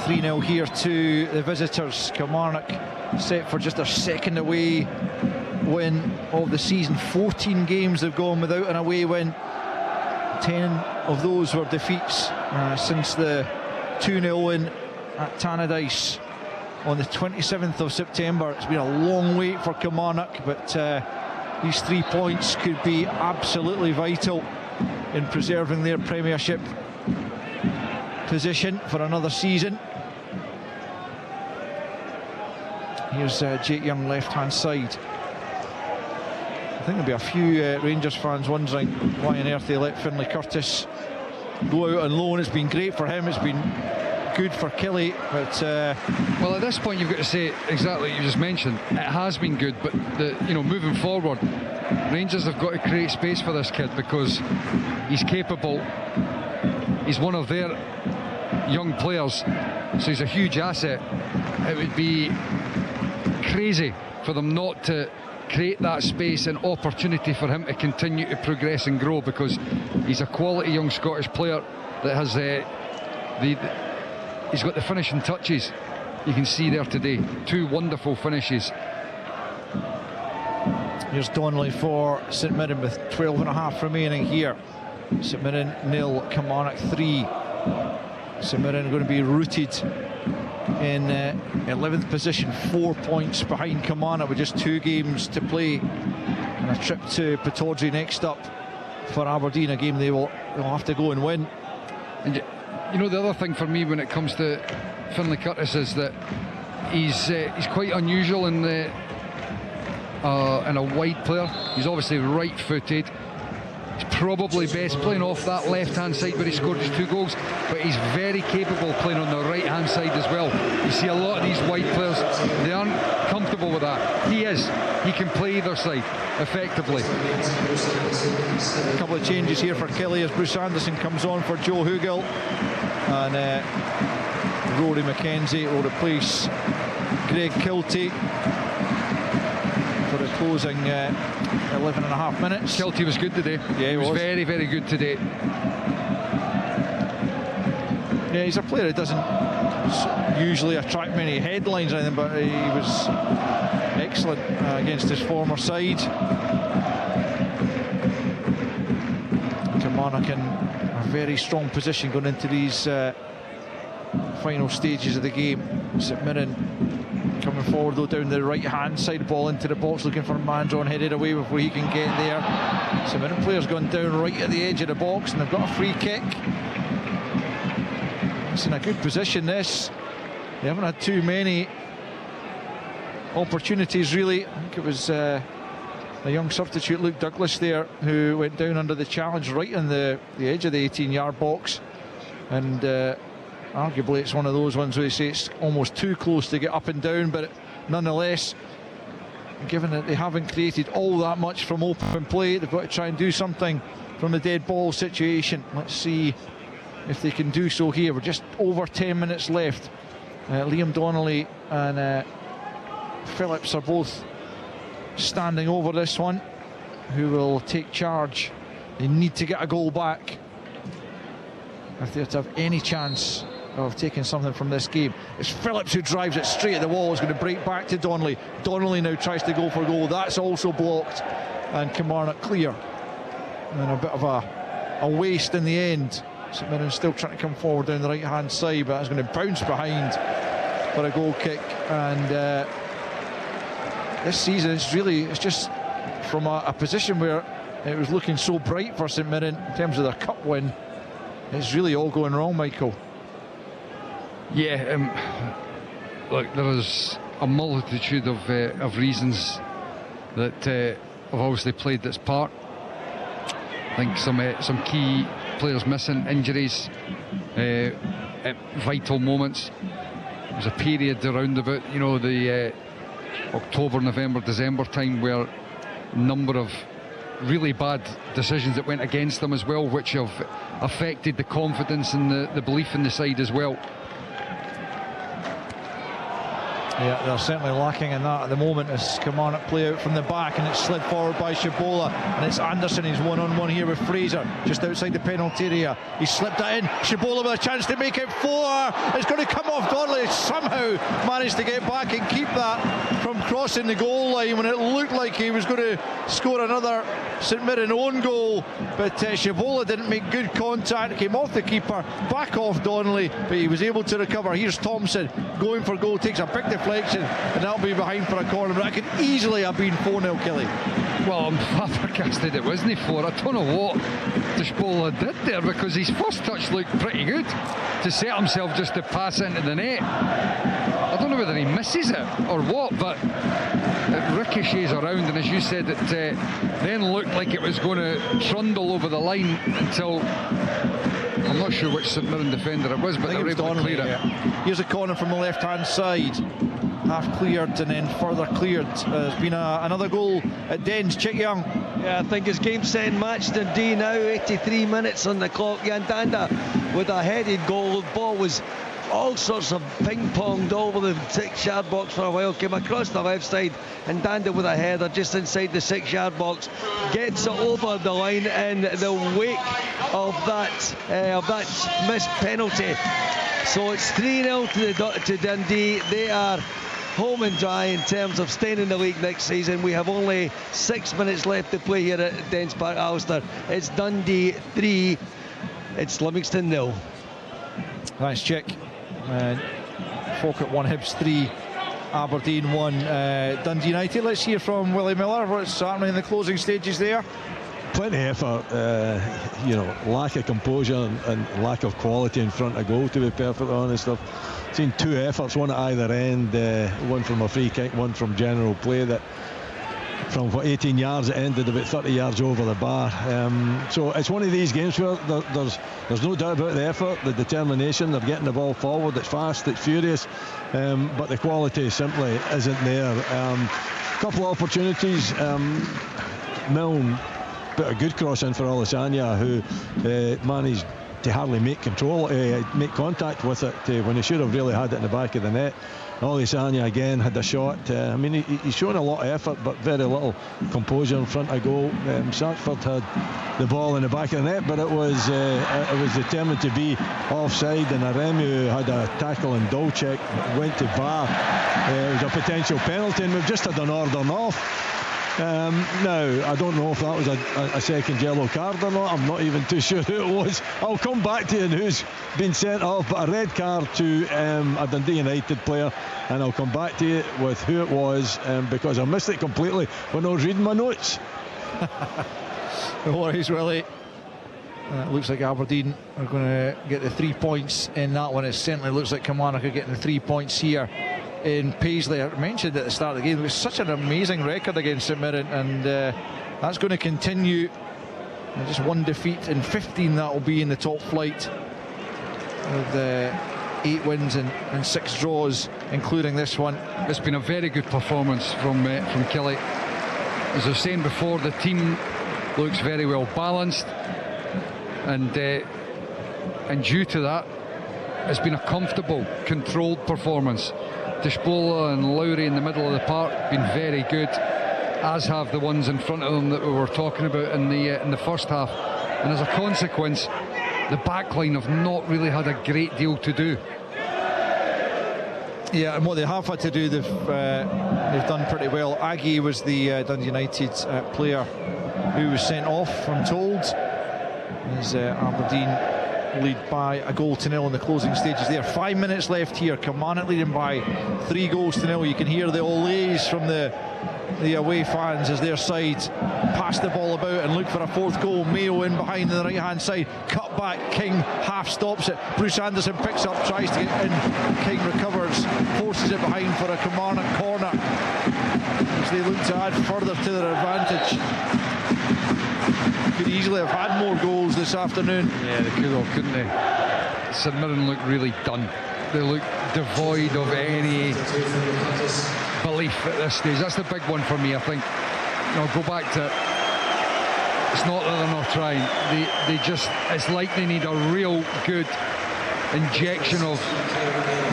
3-0 here to the visitors. Kilmarnock set for just their second away win of the season. 14 games they've gone without an away win. 10 of those were defeats since the 2-0 win at Tannadice on the 27th of September. It's been a long wait for Kilmarnock, but these 3 points could be absolutely vital in preserving their Premiership position for another season. Here's Jake Young, left-hand side. I think there'll be a few Rangers fans wondering why on earth they let Finlay Curtis go out on loan. It's been great for him, it's been good for Kelly, but well, at this point you've got to say exactly what you just mentioned. It has been good, but moving forward, Rangers have got to create space for this kid because he's capable. He's one of their young players, so he's a huge asset. It would be crazy for them not to create that space and opportunity for him to continue to progress and grow, because he's a quality young Scottish player that has he's got the finishing touches. You can see there today 2 wonderful finishes. Here's Donnelly for St Mirren with 12 and a half remaining here. St Mirren 0, Kilmarnock 3. St Mirren are going to be rooted in 11th position, 4 points behind Kilmarnock with just 2 games to play, and a trip to Pittodrie next up for Aberdeen, a game they'll have to go and win. And the other thing for me when it comes to Finlay Curtis is that he's quite unusual in a wide player. He's obviously right-footed. He's probably best playing off that left-hand side where he scored his 2 goals, but he's very capable playing on the right-hand side as well. You see a lot of these wide players, they aren't comfortable with that. He is. He can play either side effectively. A couple of changes here for Kelly as Bruce Anderson comes on for Joe Hugel, and Rory McKenzie will replace Greg Kilty for the closing 11 and a half minutes. Kilty was good today. Yeah, he was very, very good today. Yeah, he's a player who doesn't usually attract many headlines or anything, but he was excellent against his former side. Kilmarnock in a very strong position going into these final stages of the game. St Mirren coming forward though down the right hand side, ball into the box looking for Mandron, headed away before he can get there. St Mirren players going down right at the edge of the box, and they've got a free kick. It's in a good position, this. They haven't had too many opportunities really. I think it was a young substitute, Luke Douglas there, who went down under the challenge right on the edge of the 18-yard box, and arguably it's one of those ones where they say it's almost too close to get up and down, but nonetheless, given that they haven't created all that much from open play, they've got to try and do something from the dead ball situation. Let's see if they can do so here. We're just over 10 minutes left. Liam Donnelly and Phillips are both standing over this one. Who will take charge? They need to get a goal back if they're to have any chance of taking something from this game. It's Phillips who drives it straight at the wall. It's going to break back to Donnelly. Donnelly now tries to go for goal. That's also blocked, and Kilmarnock clear. And a bit of a waste in the end. St Mirren still trying to come forward down the right hand side, but it's going to bounce behind for a goal kick. And this season it's just from a position where it was looking so bright for St Mirren in terms of their cup win. It's really all going wrong, Michael. Yeah, look, there is a multitude of reasons that have obviously played its part. I think some key players missing, injuries at vital moments. There's a period around about, the October, November, December time where a number of really bad decisions that went against them as well, which have affected the confidence and the belief in the side as well. Yeah, they're certainly lacking in that at the moment as Kilmarnock play out from the back, and it's slid forward by Shabola, and it's Anderson. He's one-on-one here with Fraser just outside the penalty area. He slipped that in. Shabola with a chance to make it 4. It's going to come off Donnelly. Somehow managed to get back and keep that from crossing the goal line when it looked like he was going to score another St Mirren own goal, but Shabola didn't make good contact. Came off the keeper, back off Donnelly, but he was able to recover. Here's Thompson going for goal, takes a big deflection, and that'll be behind for a corner. But that could easily have been 4-0, Kelly. Well, I'm flabbergasted it wasn't 4. I don't know what Shabola did there, because his first touch looked pretty good to set himself just to pass into the net. I don't know whether he misses it or what, but it ricochets around, and as you said, it then looked like it was going to trundle over the line until, I'm not sure which St Mirren defender it was, but they were able to clear it. Here's a corner from the left hand side, half cleared and then further cleared. There's been another goal at Dens. Chick Young. Yeah, I think it's game, set, match. Dundee now, 83 minutes on the clock. Yandanda with a headed goal. The ball was all sorts of ping-ponged over the 6-yard box for a while, came across the left side, and Danda with a header just inside the 6-yard box, gets it over the line in the wake of that missed penalty. So it's 3-0 to Dundee. They are home and dry in terms of staying in the league next season. We have only 6 minutes left to play here at Dens Park, Alistair. It's Dundee 3, it's Livingston 0. Thanks, Chick. Falkirk 1, Hibs 3, Aberdeen 1, Dundee United. Let's hear from Willie Miller. What's happening in the closing stages there? Plenty of effort, lack of composure and lack of quality in front of goal, to be perfectly honest. I've seen 2 efforts, one at either end, one from a free kick, one from general play, that from 18 yards it ended about 30 yards over the bar. So it's one of these games where there's no doubt about the effort, the determination. They're getting the ball forward. It's fast, it's furious, but the quality simply isn't there. Couple of opportunities. Milne put a good cross in for Olasanya, who managed to hardly make contact with it when he should have really had it in the back of the net. Ollie Sanya again had a shot. I mean, he's shown a lot of effort, but very little composure in front of goal. Satchford had the ball in the back of the net, but it was determined to be offside, and Aremu had a tackle and Dolchek went to VAR. It was a potential penalty, and we've just had an order off. Now, I don't know if that was a second yellow card or not. I'm not even too sure who it was. I'll come back to you and who's been sent off, but a red card to a Dundee United player, and I'll come back to you with who it was, because I missed it completely when I was reading my notes. No worries, Willie. Looks like Aberdeen are going to get the 3 points in that one. It certainly looks like Kilmarnock are getting the 3 points here in Paisley. I mentioned at the start of the game, it was such an amazing record against St Mirren, and that's going to continue. Just one defeat in 15 that will be in the top flight, with 8 wins and 6 draws, including this one. It's been a very good performance from Killie. As I was saying before, the team looks very well balanced, and due to that, it's been a comfortable, controlled performance. Dishbola and Lowry in the middle of the park been very good, as have the ones in front of them that we were talking about in the first half. And as a consequence, the backline have not really had a great deal to do. Yeah, and what they have had to do, they've done pretty well. Aggie was the Dundee United player who was sent off, I'm told, as Aberdeen lead by a 1-0 in the closing stages there. 5 minutes left here. Kilmarnock leading by 3-0. You can hear the olays from the away fans as their side pass the ball about and look for a fourth goal. Mayo in behind on the right hand side, cut back, King half stops it, Bruce Anderson picks up, tries to get in, King recovers, forces it behind for a Kilmarnock corner as they look to add further to their advantage. Could easily have had more goals this afternoon. Yeah, they could have, couldn't they? St Mirren look really done. They look devoid of any belief at this stage. That's the big one for me, I think. I'll go back to, it's not that they're not trying. They just, it's like they need a real good injection of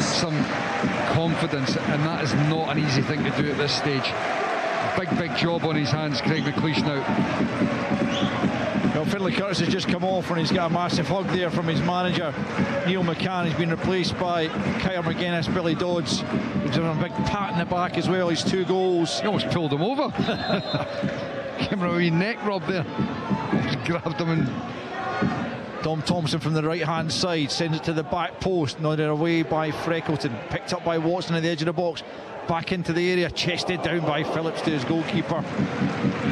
some confidence, and that is not an easy thing to do at this stage. Big job on his hands, Craig McLeish now. Well, Finlay Curtis has just come off and he's got a massive hug there from his manager, Neil McCann. He's been replaced by Kyer McGuinness, Billy Dodds, who's given him a big pat in the back as well. He's 2 goals. He almost pulled him over. Came a wee neck rub there. Just grabbed him and... Dom Thompson from the right hand side sends it to the back post, nodded away by Freckleton, picked up by Watson at the edge of the box, back into the area, chested down by Phillips to his goalkeeper.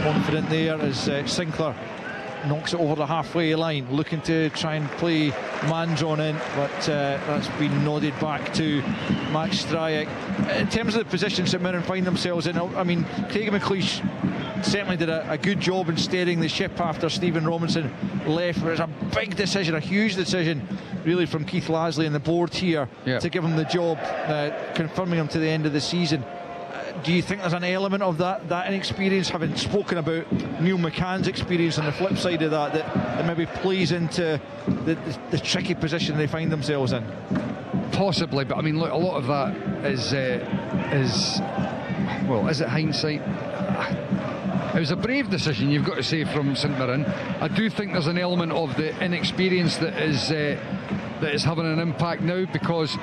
Confident there as Sinclair knocks it over the halfway line, looking to try and play Mandron in, but that's been nodded back to Max Stryjek. In terms of the position St Mirren find themselves in, I mean, Craig McLeish certainly did a good job in steering the ship after Stephen Robinson left. It's a big decision, a huge decision really from Keith Lasley and the board here to give him the job, confirming him to the end of the season. Do you think there's an element of that inexperience, having spoken about Neil McCann's experience on the flip side of that maybe plays into the tricky position they find themselves in? Possibly, but I mean, look, a lot of that is it hindsight? It was a brave decision, you've got to say, from St Mirren. I do think there's an element of the inexperience that is having an impact now, because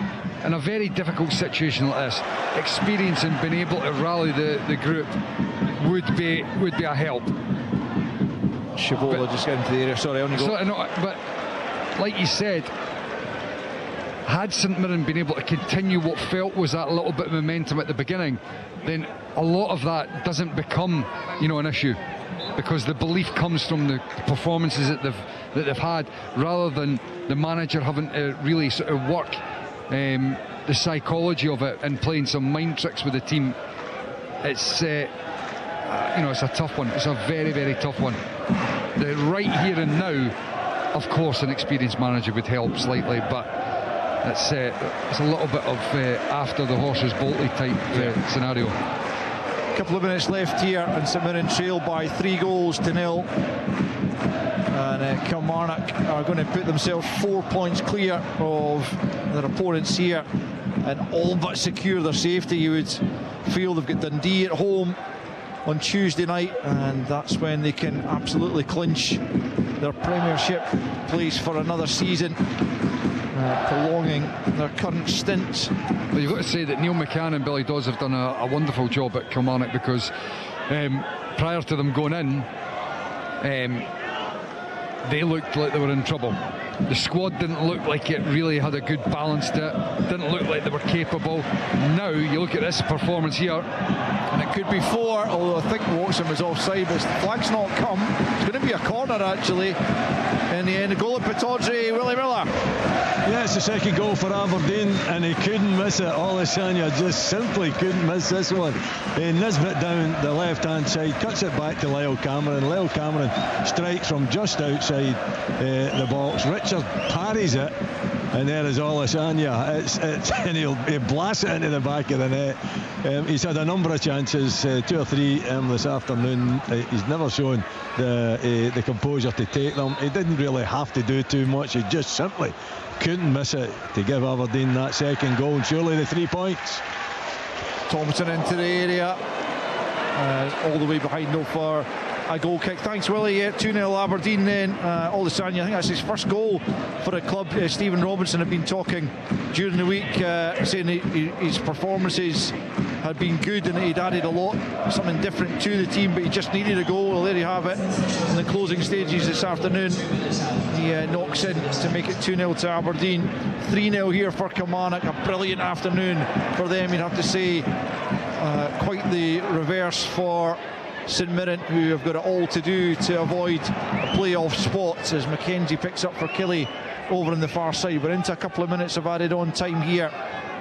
in a very difficult situation like this, experience and being able to rally the group would be a help. Shabola just getting into the area. Sorry, only go. But like you said, had St Mirren been able to continue what felt was that little bit of momentum at the beginning, then a lot of that doesn't become, an issue, because the belief comes from the performances that they've had, rather than the manager having to really sort of work the psychology of it and playing some mind tricks with the team. It's it's a tough one. It's a very, very tough one. The right here and now, of course, an experienced manager would help slightly, but it's a little bit of after the horse is bolted type scenario. A couple of minutes left here, and St Mirren trail by 3-0. and Kilmarnock are going to put themselves 4 points clear of their opponents here and all but secure their safety. You would feel they've got Dundee at home on Tuesday night, and that's when they can absolutely clinch their Premiership place for another season, prolonging their current stint. Well, you've got to say that Neil McCann and Billy Dawes have done a wonderful job at Kilmarnock, because prior to them going in, they looked like they were in trouble. The squad didn't look like it really had a good balance to it, didn't look like they were capable. Now you look at this performance here, and it could be 4, although I think Watson was offside, but the flag's not come. It's going to be a corner actually in the end. The goal of Pittodrie, Willie Miller. Yeah, it's the second goal for Aberdeen, and he couldn't miss it. Olasanya just simply couldn't miss this one. Nisbet down the left hand side, cuts it back to Lyle Cameron. Lyle Cameron strikes from just outside the box. Richard parries it, and there is Olasanya. And he blasts it into the back of the net. He's had a number of chances, 2 or 3 this afternoon. He's never shown the composure to take them. He didn't really have to do too much. He just simply couldn't miss it to give Aberdeen that second goal, and surely the 3 points. Thompson into the area, all the way behind, no for a goal kick. Thanks, Willie. 2-0 Aberdeen then. Olasanya, I think that's his first goal for the club. Stephen Robinson had been talking during the week, saying his performances had been good and he'd added a lot, something different to the team, but he just needed a goal. Well, there you have it. In the closing stages this afternoon, he knocks in to make it 2-0 to Aberdeen. 3-0 here for Kilmarnock. A brilliant afternoon for them, you'd have to say. Quite the reverse for St Mirren, who have got it all to do to avoid a playoff spot, as Mackenzie picks up for Killie over on the far side. We're into a couple of minutes of added on time here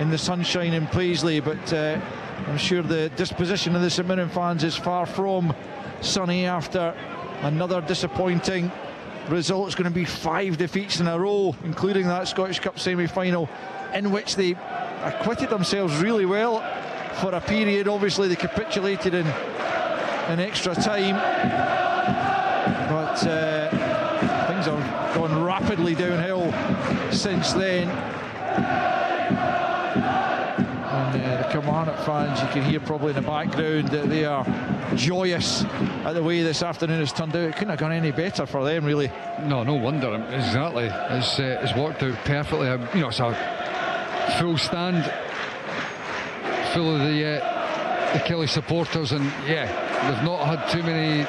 in the sunshine in Paisley, but I'm sure the disposition of the St Mirren fans is far from sunny after another disappointing result. It's going to be 5 defeats in a row, including that Scottish Cup semi-final, in which they acquitted themselves really well for a period. Obviously they capitulated in extra time, but things have gone rapidly downhill since then. And the Kilmarnock fans, you can hear probably in the background that they are joyous at the way this afternoon has turned out. It couldn't have gone any better for them, really. No wonder. Exactly, it's worked out perfectly. It's a full stand, full of the Killie supporters, and they've not had too many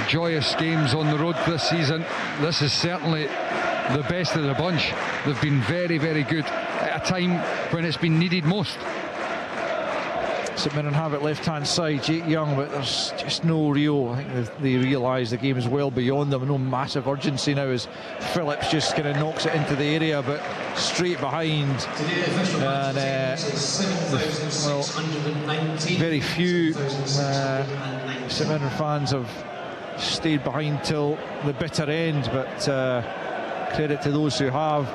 joyous games on the road this season. This is certainly the best of the bunch. They've been very, very good at a time when it's been needed most. St Mirren have it left hand side, Jake Young, but there's just no real, I think they realise the game is well beyond them. No massive urgency now as Phillips just kind of knocks it into the area, but straight behind. And very few St Mirren fans have stayed behind till the bitter end, but credit to those who have.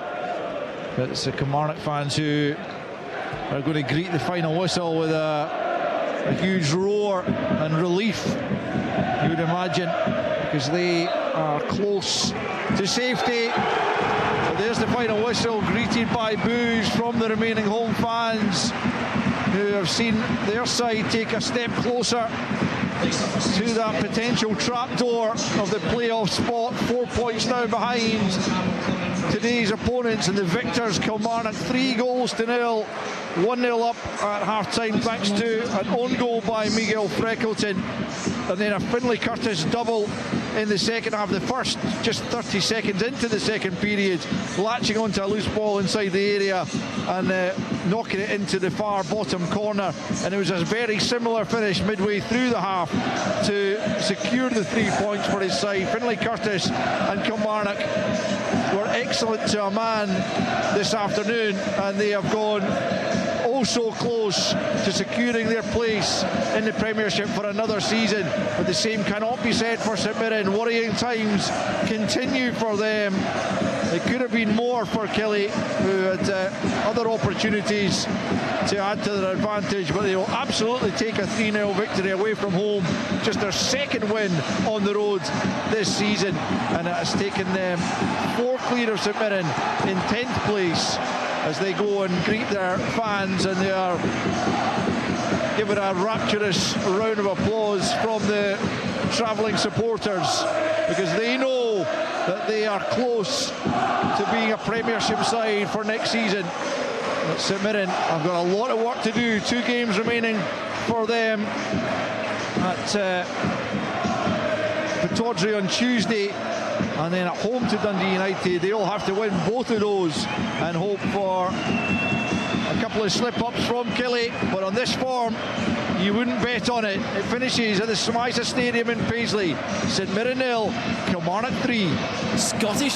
But it's the Kilmarnock fans who are going to greet the final whistle with a huge roar and relief, you would imagine, because they are close to safety. But there's the final whistle, greeted by boos from the remaining home fans, who have seen their side take a step closer to that potential trapdoor of the playoff spot. 4 points now behind today's opponents and the victors Kilmarnock. 3-0, 1-0 up at half-time thanks to an own goal by Miguel Freckleton, and then a Finlay Curtis double in the second half. The first just 30 seconds into the second period, latching onto a loose ball inside the area and knocking it into the far bottom corner, and it was a very similar finish midway through the half to secure the 3 points for his side. Finlay Curtis and Kilmarnock were excellent to a man this afternoon, and they have gone so close to securing their place in the Premiership for another season. But the same cannot be said for St Mirren. Worrying times continue for them. It could have been more for Kelly, who had other opportunities to add to their advantage, but they will absolutely take a 3-0 victory away from home. Just their second win on the road this season, and it has taken them 4 clear of St Mirren in 10th place as they go and greet their fans, and they are given a rapturous round of applause from the travelling supporters, because they know that they are close to being a Premiership side for next season. But St Mirren have got a lot of work to do. 2 games remaining for them at Pittodrie on Tuesday, and then at home to Dundee United. They all have to win both of those and hope for a couple of slip-ups from Kelly. But on this form, you wouldn't bet on it. It finishes at the Smythe Stadium in Paisley. St Mirren 0, Kilmarnock 3. Scottish